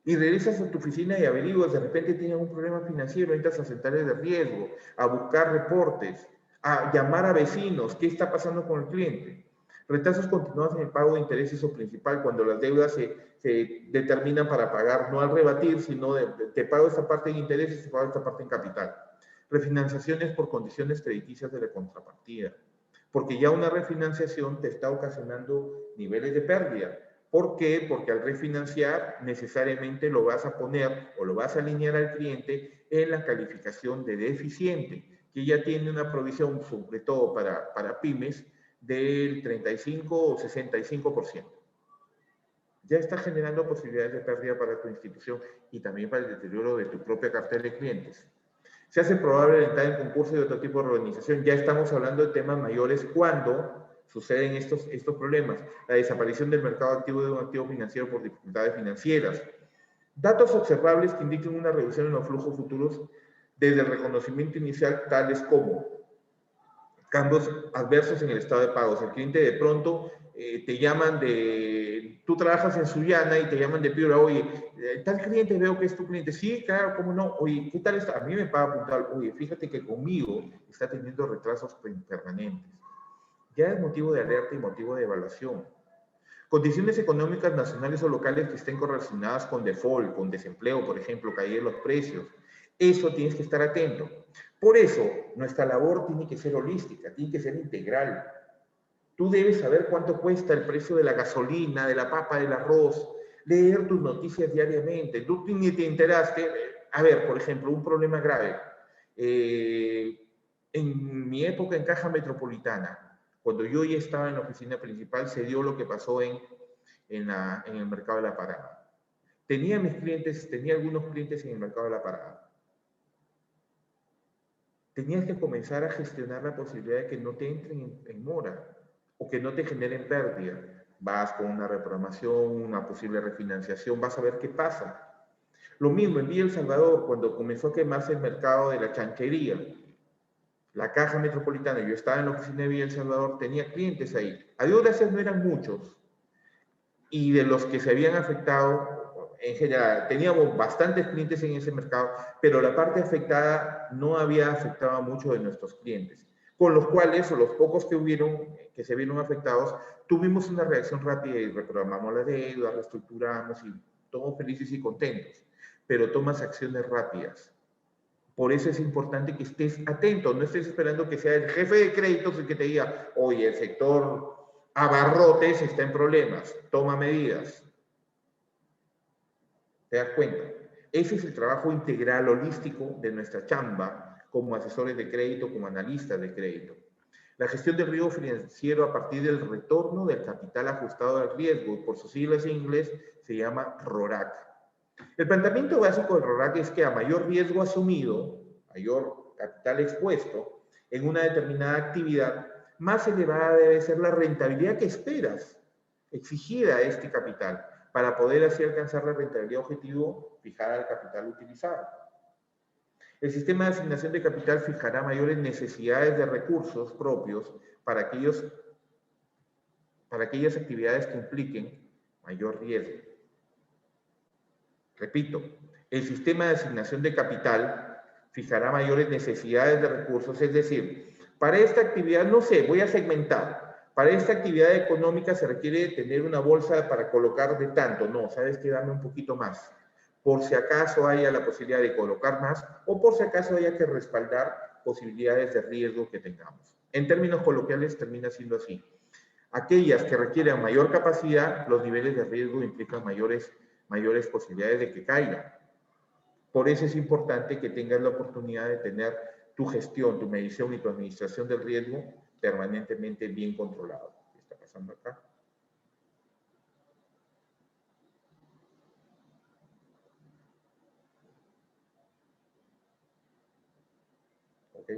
Y regresas a tu oficina y averiguas, de repente tienen un problema financiero, entras a centrales de riesgo, a buscar reportes, a llamar a vecinos, ¿qué está pasando con el cliente? Retrasos continuados en el pago de intereses o principal, cuando las deudas se determinan para pagar, no al rebatir, sino te pago esta parte en intereses, te pago esta parte en capital. Refinanciaciones por condiciones crediticias de la contrapartida, porque ya una refinanciación te está ocasionando niveles de pérdida. ¿Por qué? Porque al refinanciar necesariamente lo vas a poner o lo vas a alinear al cliente en la calificación de deficiente, que ya tiene una provisión, sobre todo para pymes, del 35 o 65%. Ya está generando posibilidades de pérdida para tu institución y también para el deterioro de tu propia cartera de clientes. Se hace probable la entrada en concurso de otro tipo de organización. Ya estamos hablando de temas mayores cuando suceden estos problemas. La desaparición del mercado activo de un activo financiero por dificultades financieras. Datos observables que indiquen una reducción en los flujos futuros desde el reconocimiento inicial, tales como cambios adversos en el estado de pagos. El cliente de pronto te llaman tú trabajas en Sullana y te llaman de Piura, oye, tal cliente veo que es tu cliente. Sí, claro, cómo no. Oye, ¿qué tal está? A mí me paga puntual. Oye, fíjate que conmigo está teniendo retrasos permanentes. Ya es motivo de alerta y motivo de evaluación. Condiciones económicas nacionales o locales que estén correlacionadas con default, con desempleo, por ejemplo, caída de los precios. Eso tienes que estar atento. Por eso, nuestra labor tiene que ser holística, tiene que ser integral. Tú debes saber cuánto cuesta el precio de la gasolina, de la papa, del arroz, leer tus noticias diariamente. Tú ni te enteraste. A ver, por ejemplo, un problema grave. En mi época en Caja Metropolitana, cuando yo ya estaba en la oficina principal, se dio lo que pasó en el mercado de la Parada. Tenía algunos clientes en el mercado de la Parada. Tenías que comenzar a gestionar la posibilidad de que no te entren en mora o que no te generen pérdida. Vas con una reprogramación, una posible refinanciación, vas a ver qué pasa. Lo mismo en Villa El Salvador, cuando comenzó a quemarse el mercado de la chanchería. La Caja Metropolitana, yo estaba en la oficina de Villa El Salvador, tenía clientes ahí. A Dios gracias no eran muchos. Y de los que se habían afectado, en general, teníamos bastantes clientes en ese mercado, pero la parte afectada no había afectado a muchos de nuestros clientes, con los cuales, o los pocos que se vieron afectados, tuvimos una reacción rápida y reprogramamos la deuda, reestructuramos y todos felices y contentos. pero tomas acciones rápidas. Por eso es importante que estés atento, no estés esperando que sea el jefe de créditos el que te diga, oye, el sector abarrotes está en problemas, toma medidas. ¿Te das cuenta? Ese es el trabajo integral, holístico de nuestra chamba como asesores de crédito, como analistas de crédito. La gestión del riesgo financiero a partir del retorno del capital ajustado al riesgo, por sus siglas en inglés, se llama RORAC. El planteamiento básico del RORAC es que a mayor riesgo asumido, mayor capital expuesto en una determinada actividad, más elevada debe ser la rentabilidad que esperas exigida a este capital para poder así alcanzar la rentabilidad objetivo fijada al capital utilizado. El sistema de asignación de capital fijará mayores necesidades de recursos propios para aquellas actividades que impliquen mayor riesgo. Repito, el sistema de asignación de capital fijará mayores necesidades de recursos, es decir, para esta actividad, no sé, voy a segmentar. Para esta actividad económica se requiere tener una bolsa para colocar de tanto. No, ¿sabes qué? Dame un poquito más. Por si acaso haya la posibilidad de colocar más o por si acaso haya que respaldar posibilidades de riesgo que tengamos. En términos coloquiales termina siendo así. Aquellas que requieren mayor capacidad, los niveles de riesgo implican mayores posibilidades de que caigan. Por eso es importante que tengas la oportunidad de tener tu gestión, tu medición y tu administración del riesgo permanentemente bien controlado. ¿Qué está pasando acá? ¿Ok?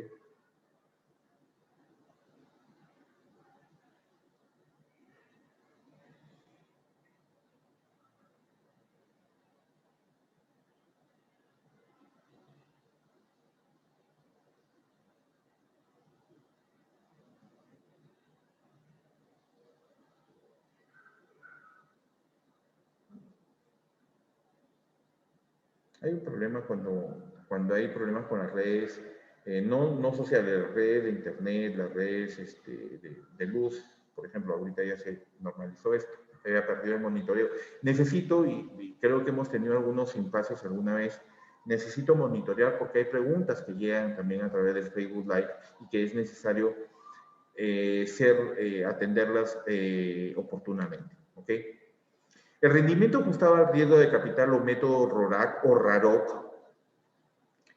Hay un problema cuando hay problemas con las redes, no sociales, las redes de internet, las redes de luz, por ejemplo, ahorita ya se normalizó esto, se había perdido el monitoreo. Necesito, y creo que hemos tenido algunos impases alguna vez, necesito monitorear porque hay preguntas que llegan también a través del Facebook Live y que es necesario atenderlas oportunamente, ¿ok? El rendimiento ajustado al riesgo de capital o método RORAC o RAROC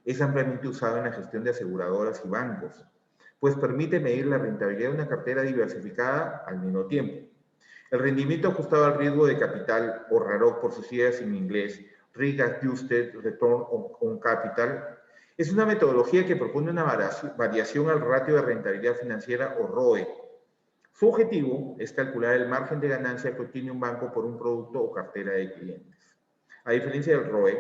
es ampliamente usado en la gestión de aseguradoras y bancos, pues permite medir la rentabilidad de una cartera diversificada al mismo tiempo. El rendimiento ajustado al riesgo de capital o RAROC por sus siglas en inglés, Risk Adjusted Return on Capital, es una metodología que propone una variación al ratio de rentabilidad financiera o ROE. Su objetivo es calcular el margen de ganancia que obtiene un banco por un producto o cartera de clientes. A diferencia del ROE,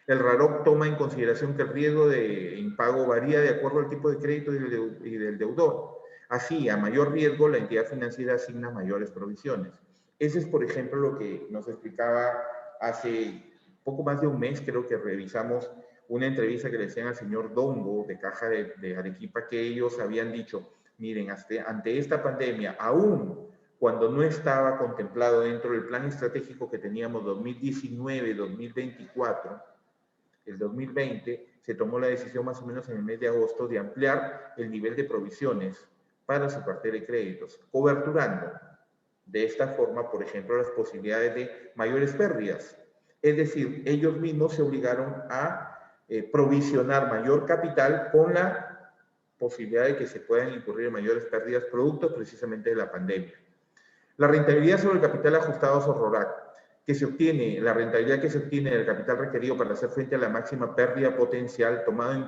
el RAROC toma en consideración que el riesgo de impago varía de acuerdo al tipo de crédito y del deudor. Así, a mayor riesgo, la entidad financiera asigna mayores provisiones. Ese es, por ejemplo, lo que nos explicaba hace poco más de un mes, creo que revisamos una entrevista que le hacían al señor Dongo de Caja de Arequipa, que ellos habían dicho, miren, ante esta pandemia, aún cuando no estaba contemplado dentro del plan estratégico que teníamos 2019-2024, el 2020 se tomó la decisión más o menos en el mes de agosto de ampliar el nivel de provisiones para su cartera de créditos, coberturando de esta forma, por ejemplo, las posibilidades de mayores pérdidas. Es decir, ellos mismos se obligaron a provisionar mayor capital con la posibilidad de que se puedan incurrir mayores pérdidas producto precisamente de la pandemia. La rentabilidad sobre el capital ajustado a RORAC, la rentabilidad que se obtiene del capital requerido para hacer frente a la máxima pérdida potencial, tomando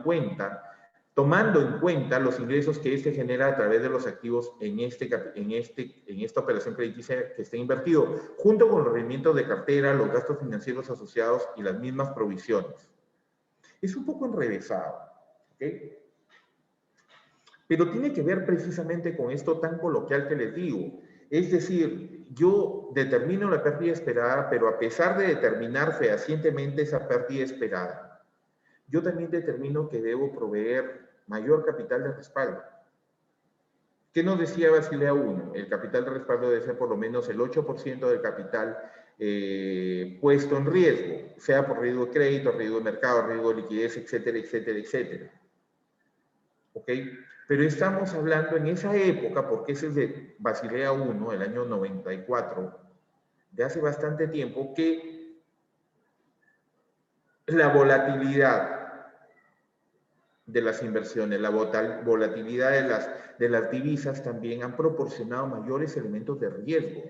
en cuenta los ingresos que éste genera a través de los activos en esta operación crediticia que esté invertido, junto con los rendimientos de cartera, los gastos financieros asociados y las mismas provisiones. Es un poco enrevesado, ¿ok? Pero tiene que ver precisamente con esto tan coloquial que les digo. Es decir, yo determino la pérdida esperada, pero a pesar de determinar fehacientemente esa pérdida esperada, yo también determino que debo proveer mayor capital de respaldo. ¿Qué nos decía Basilea I? El capital de respaldo debe ser por lo menos el 8% del capital puesto en riesgo, sea por riesgo de crédito, riesgo de mercado, riesgo de liquidez, etcétera, etcétera, etcétera. ¿Ok? Pero estamos hablando en esa época, porque ese es de Basilea I, el año 94, de hace bastante tiempo, que la volatilidad de las inversiones, la volatilidad de las divisas también han proporcionado mayores elementos de riesgo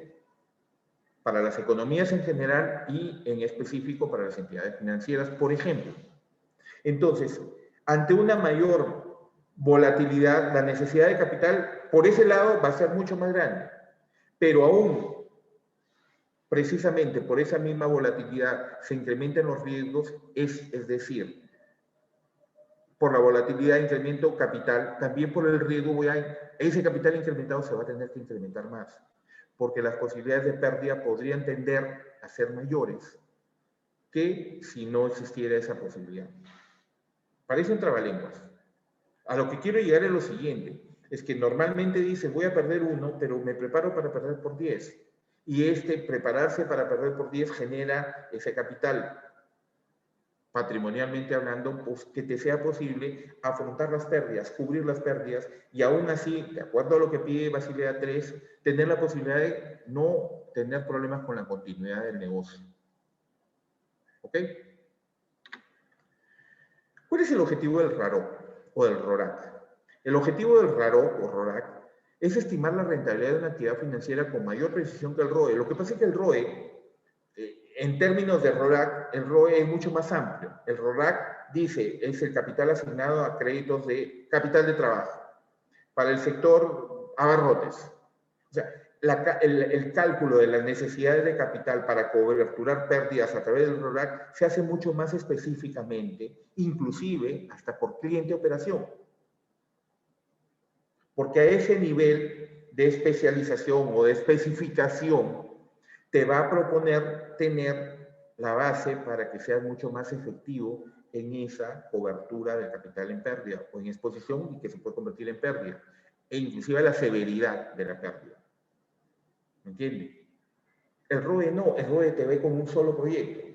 para las economías en general y en específico para las entidades financieras, por ejemplo. Entonces, ante una mayor volatilidad, la necesidad de capital por ese lado va a ser mucho más grande, pero aún precisamente por esa misma volatilidad se incrementan los riesgos, es decir, por la volatilidad incremento capital, también por el riesgo ese capital incrementado se va a tener que incrementar más, porque las posibilidades de pérdida podrían tender a ser mayores que si no existiera esa posibilidad. Parece un trabalenguas. A lo que quiero llegar es lo siguiente, es que normalmente dice voy a perder 1, pero me preparo para perder por 10. Y prepararse para perder por 10 genera ese capital, patrimonialmente hablando, pues que te sea posible afrontar las pérdidas, cubrir las pérdidas y aún así, de acuerdo a lo que pide Basilea III, tener la posibilidad de no tener problemas con la continuidad del negocio. ¿Ok? ¿Cuál es el objetivo del RAROC o del RORAC? El objetivo del RAROC o RORAC es estimar la rentabilidad de una actividad financiera con mayor precisión que el ROE. Lo que pasa es que el ROE, en términos de RORAC, el ROE es mucho más amplio. El RORAC dice, es el capital asignado a créditos de capital de trabajo para el sector abarrotes. O sea, el cálculo de las necesidades de capital para coberturar pérdidas a través del RORAC se hace mucho más específicamente, inclusive hasta por cliente operación. Porque a ese nivel de especialización o de especificación te va a proponer tener la base para que seas mucho más efectivo en esa cobertura del capital en pérdida o en exposición y que se puede convertir en pérdida, e inclusive la severidad de la pérdida. ¿Me entiendes? El ROE no, el ROE te ve con un solo proyecto.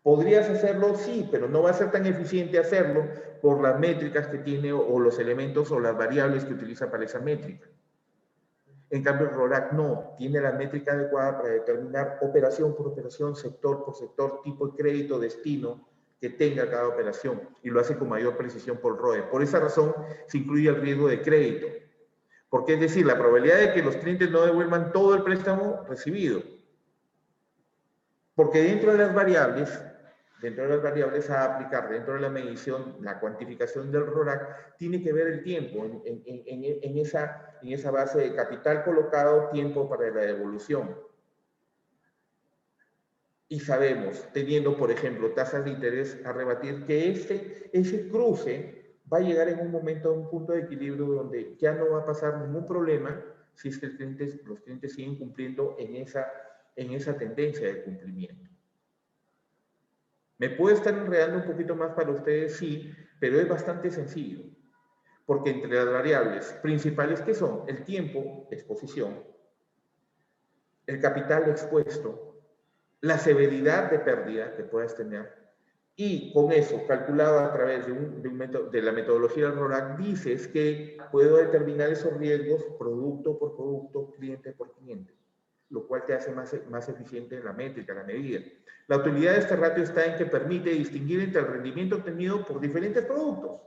¿Podrías hacerlo? Sí, pero no va a ser tan eficiente hacerlo por las métricas que tiene o los elementos o las variables que utiliza para esa métrica. En cambio, el RORAC no, tiene la métrica adecuada para determinar operación por operación, sector por sector, tipo de crédito, destino que tenga cada operación y lo hace con mayor precisión por ROE. Por esa razón se incluye el riesgo de crédito, porque es decir, la probabilidad de que los clientes no devuelvan todo el préstamo recibido. Porque dentro de las variables a aplicar, dentro de la medición, la cuantificación del RORAC, tiene que ver el tiempo en esa base de capital colocado, tiempo para la devolución. Y sabemos, teniendo, por ejemplo, tasas de interés a rebatir, que ese cruce va a llegar en un momento a un punto de equilibrio donde ya no va a pasar ningún problema si es que los clientes siguen cumpliendo en esa tendencia de cumplimiento. ¿Me puede estar enredando un poquito más para ustedes? Sí, pero es bastante sencillo. Porque entre las variables principales que son el tiempo de exposición, el capital expuesto, la severidad de pérdida que puedas tener, y con eso, calculado a través de la metodología del RORAC, dices que puedo determinar esos riesgos producto por producto, cliente por cliente, lo cual te hace más eficiente la métrica, la medida. La utilidad de este ratio está en que permite distinguir entre el rendimiento obtenido por diferentes productos.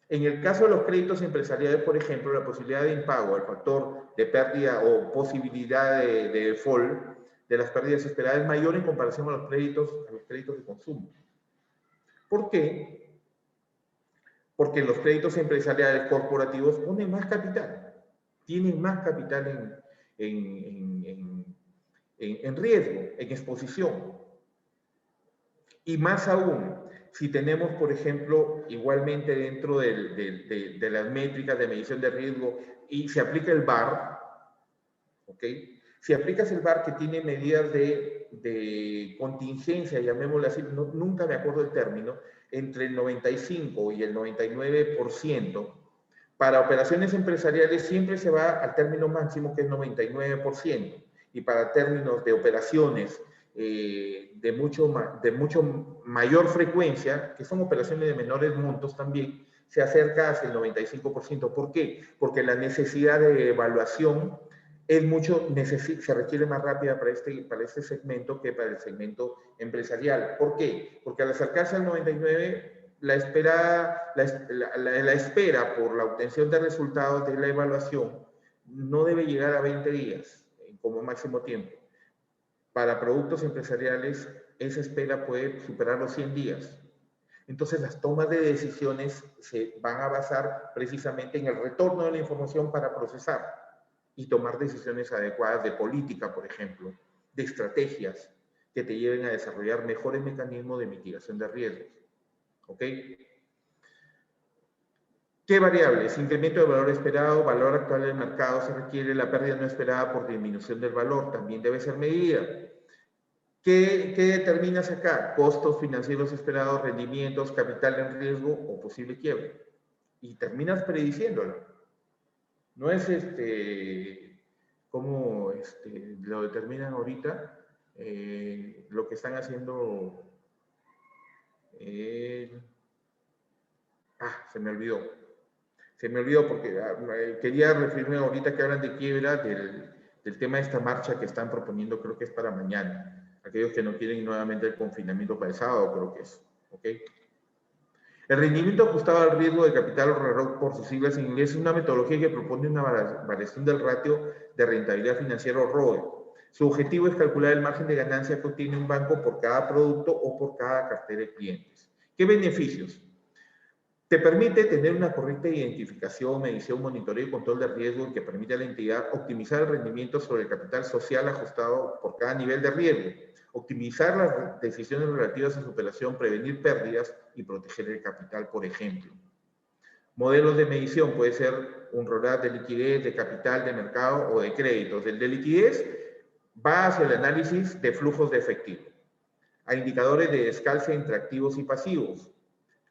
En el caso de los créditos empresariales, por ejemplo, la posibilidad de impago, el factor de pérdida o posibilidad de default de las pérdidas esperadas es mayor en comparación a los créditos de consumo. ¿Por qué? Porque los créditos empresariales corporativos ponen más capital, tienen más capital en riesgo, en exposición. Y más aún, si tenemos, por ejemplo, igualmente dentro de las métricas de medición de riesgo y se aplica el VaR, ¿ok? Si aplicas el VaR que tiene medidas de contingencia, llamémoslo así, nunca me acuerdo el término, entre el 95 y el 99%, para operaciones empresariales siempre se va al término máximo que es 99%. y para términos de operaciones de mucho mayor frecuencia, que son operaciones de menores montos también, se acerca hacia el 95%. ¿Por qué? Porque la necesidad de evaluación es se requiere más rápida para este segmento que para el segmento empresarial. ¿Por qué? Porque al acercarse al 99, la espera por la obtención de resultados de la evaluación no debe llegar a 20 días como máximo tiempo. Para productos empresariales, esa espera puede superar los 100 días. Entonces, las tomas de decisiones se van a basar precisamente en el retorno de la información para procesar y tomar decisiones adecuadas de política, por ejemplo, de estrategias que te lleven a desarrollar mejores mecanismos de mitigación de riesgos. ¿Ok? ¿Qué variables? Incremento de valor esperado, valor actual del mercado se requiere, la pérdida no esperada por disminución del valor también debe ser medida. ¿Qué determinas acá? Costos financieros esperados, rendimientos, capital en riesgo o posible quiebre. Y terminas prediciéndolo. No es como lo determinan ahorita, lo que están haciendo. Se me olvidó. Se me olvidó porque quería referirme ahorita que hablan de quiebra del tema de esta marcha que están proponiendo, creo que es para mañana. Aquellos que no quieren nuevamente el confinamiento para el sábado, creo que es. ¿Ok? El rendimiento ajustado al riesgo de capital, o RROC por sus siglas en inglés, es una metodología que propone una variación del ratio de rentabilidad financiera o ROE. Su objetivo es calcular el margen de ganancia que obtiene un banco por cada producto o por cada cartera de clientes. ¿Qué beneficios? Te permite tener una correcta identificación, medición, monitoreo y control de riesgo que permite a la entidad optimizar el rendimiento sobre el capital social ajustado por cada nivel de riesgo, optimizar las decisiones relativas a su operación, prevenir pérdidas y proteger el capital, por ejemplo. Modelos de medición puede ser un RORAT de liquidez, de capital, de mercado o de créditos. El de liquidez va hacia el análisis de flujos de efectivo, a indicadores de descalce entre activos y pasivos.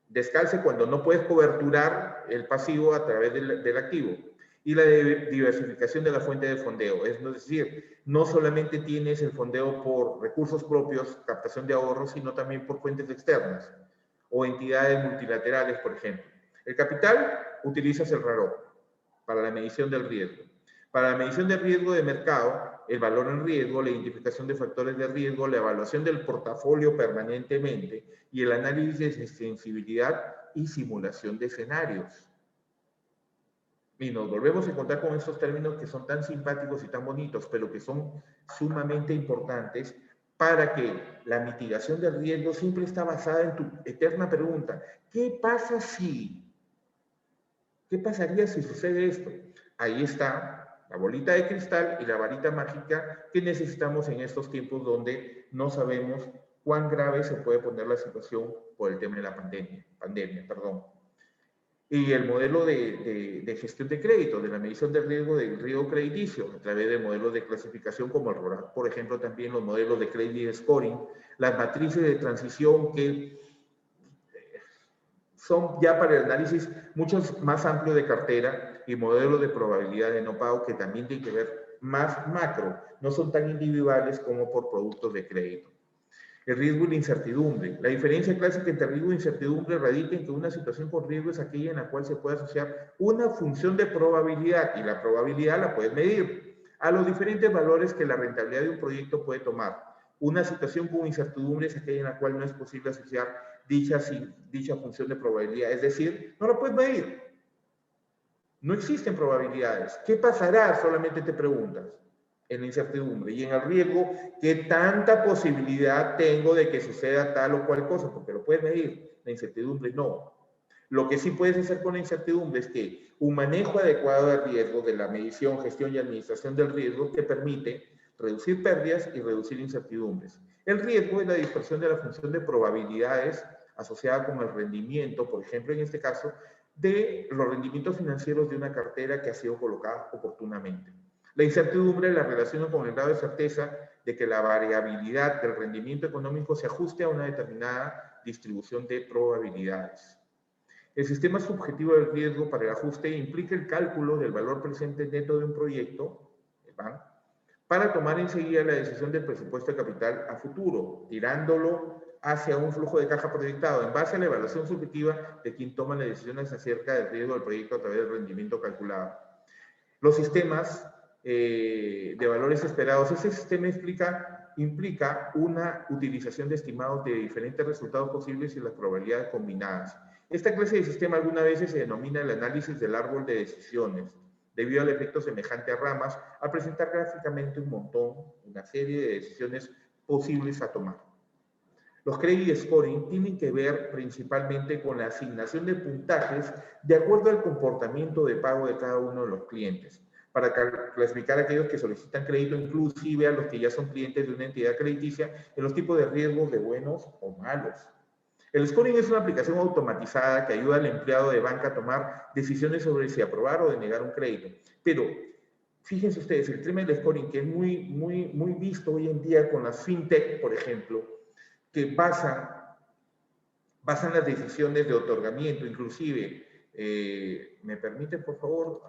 Descalce cuando no puedes coberturar el pasivo a través del activo. Y la diversificación de la fuente de fondeo. Es decir, no solamente tienes el fondeo por recursos propios, captación de ahorros, sino también por fuentes externas o entidades multilaterales, por ejemplo. El capital, utilizas el RAROC para la medición del riesgo. Para la medición del riesgo de mercado, el valor en riesgo, la identificación de factores de riesgo, la evaluación del portafolio permanentemente y el análisis de sensibilidad y simulación de escenarios. Y nos volvemos a encontrar con estos términos que son tan simpáticos y tan bonitos, pero que son sumamente importantes para que la mitigación del riesgo siempre está basada en tu eterna pregunta: ¿qué pasa si? ¿Qué pasaría si sucede esto? Ahí está la bolita de cristal y la varita mágica que necesitamos en estos tiempos donde no sabemos cuán grave se puede poner la situación por el tema de la pandemia. Y el modelo de gestión de crédito, de la medición del riesgo crediticio, a través de modelos de clasificación como el RORAC, por ejemplo, también los modelos de credit scoring, las matrices de transición que son ya para el análisis mucho más amplio de cartera y modelos de probabilidad de no pago que también tienen que ver más macro, no son tan individuales como por productos de crédito. El riesgo y la incertidumbre. La diferencia clásica entre riesgo e incertidumbre radica en que una situación con riesgo es aquella en la cual se puede asociar una función de probabilidad, y la probabilidad la puedes medir, a los diferentes valores que la rentabilidad de un proyecto puede tomar. Una situación con incertidumbre es aquella en la cual no es posible asociar dicha función de probabilidad, es decir, no la puedes medir. No existen probabilidades. ¿Qué pasará? Solamente te preguntas. En la incertidumbre. Y en el riesgo, ¿qué tanta posibilidad tengo de que suceda tal o cual cosa? Porque lo puedes medir. La incertidumbre no. Lo que sí puedes hacer con la incertidumbre es que un manejo adecuado de riesgo, de la medición, gestión y administración del riesgo, te permite reducir pérdidas y reducir incertidumbres. El riesgo es la dispersión de la función de probabilidades asociada con el rendimiento, por ejemplo, en este caso, de los rendimientos financieros de una cartera que ha sido colocada oportunamente. La incertidumbre la relaciona con el grado de certeza de que la variabilidad del rendimiento económico se ajuste a una determinada distribución de probabilidades. El sistema subjetivo del riesgo para el ajuste implica el cálculo del valor presente neto de un proyecto, el BAN, para tomar enseguida la decisión del presupuesto de capital a futuro, tirándolo hacia un flujo de caja proyectado en base a la evaluación subjetiva de quien toma las decisiones acerca del riesgo del proyecto a través del rendimiento calculado. Los sistemas de valores esperados, ese sistema implica una utilización de estimados de diferentes resultados posibles y las probabilidades combinadas. Esta clase de sistema algunas veces se denomina el análisis del árbol de decisiones, debido al efecto semejante a ramas, al presentar gráficamente una serie de decisiones posibles a tomar. Los credit scoring tienen que ver principalmente con la asignación de puntajes de acuerdo al comportamiento de pago de cada uno de los clientes, para clasificar a aquellos que solicitan crédito, inclusive a los que ya son clientes de una entidad crediticia, en los tipos de riesgos de buenos o malos. El scoring es una aplicación automatizada que ayuda al empleado de banca a tomar decisiones sobre si aprobar o denegar un crédito. Pero fíjense ustedes, el tema del scoring, que es muy visto hoy en día con las fintech, por ejemplo, que basan las decisiones de otorgamiento, inclusive, ¿me permiten, por favor?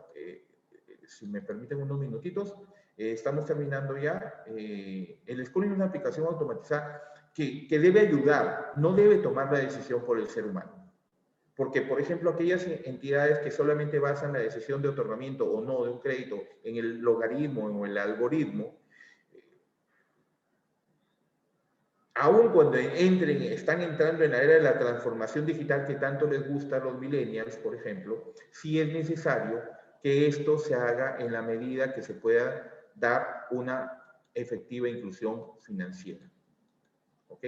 Si me permiten unos minutitos, estamos terminando ya. El scoring es una aplicación automatizada que debe ayudar, no debe tomar la decisión por el ser humano. Porque, por ejemplo, aquellas entidades que solamente basan la decisión de otorgamiento o no de un crédito en el logaritmo o en el algoritmo, aun cuando están entrando en la era de la transformación digital que tanto les gusta a los millennials, por ejemplo, sí es necesario que esto se haga en la medida que se pueda dar una efectiva inclusión financiera. ¿Ok?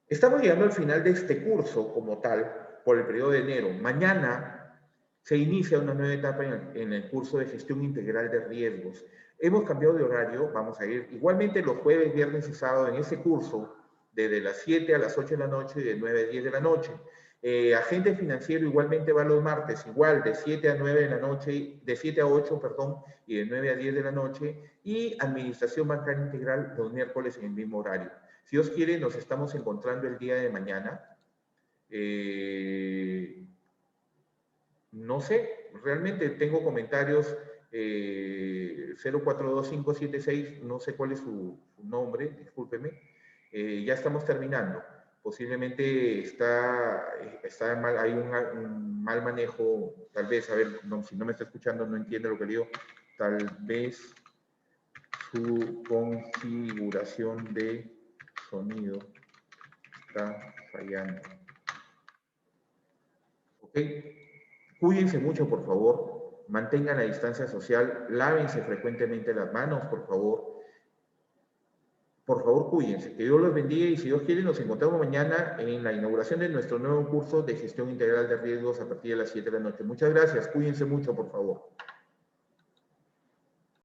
Estamos llegando al final de este curso como tal, por el periodo de enero. Mañana se inicia una nueva etapa en el curso de gestión integral de riesgos. Hemos cambiado de horario, vamos a ir igualmente los jueves, viernes y sábado en ese curso, desde las 7 a las 8 de la noche y de 9 a 10 de la noche. Agente financiero igualmente va los martes, igual de 7 a 9 de la noche, de 7 a 8, perdón, y de 9 a 10 de la noche, y administración bancaria integral los miércoles en el mismo horario. Si Dios quiere, nos estamos encontrando el día de mañana. No sé, realmente tengo comentarios 042576, no sé cuál es su nombre, discúlpeme. Ya estamos terminando. Posiblemente está mal, hay un mal manejo, tal vez, a ver, no, si no me está escuchando, no entiende lo que digo, tal vez su configuración de sonido está fallando. ¿Ok? Cuídense mucho, por favor. Mantengan la distancia social. Lávense frecuentemente las manos, por favor. Por favor, cuídense. Que Dios los bendiga y si Dios quiere nos encontramos mañana en la inauguración de nuestro nuevo curso de gestión integral de riesgos a partir de las 7 de la noche. Muchas gracias. Cuídense mucho, por favor.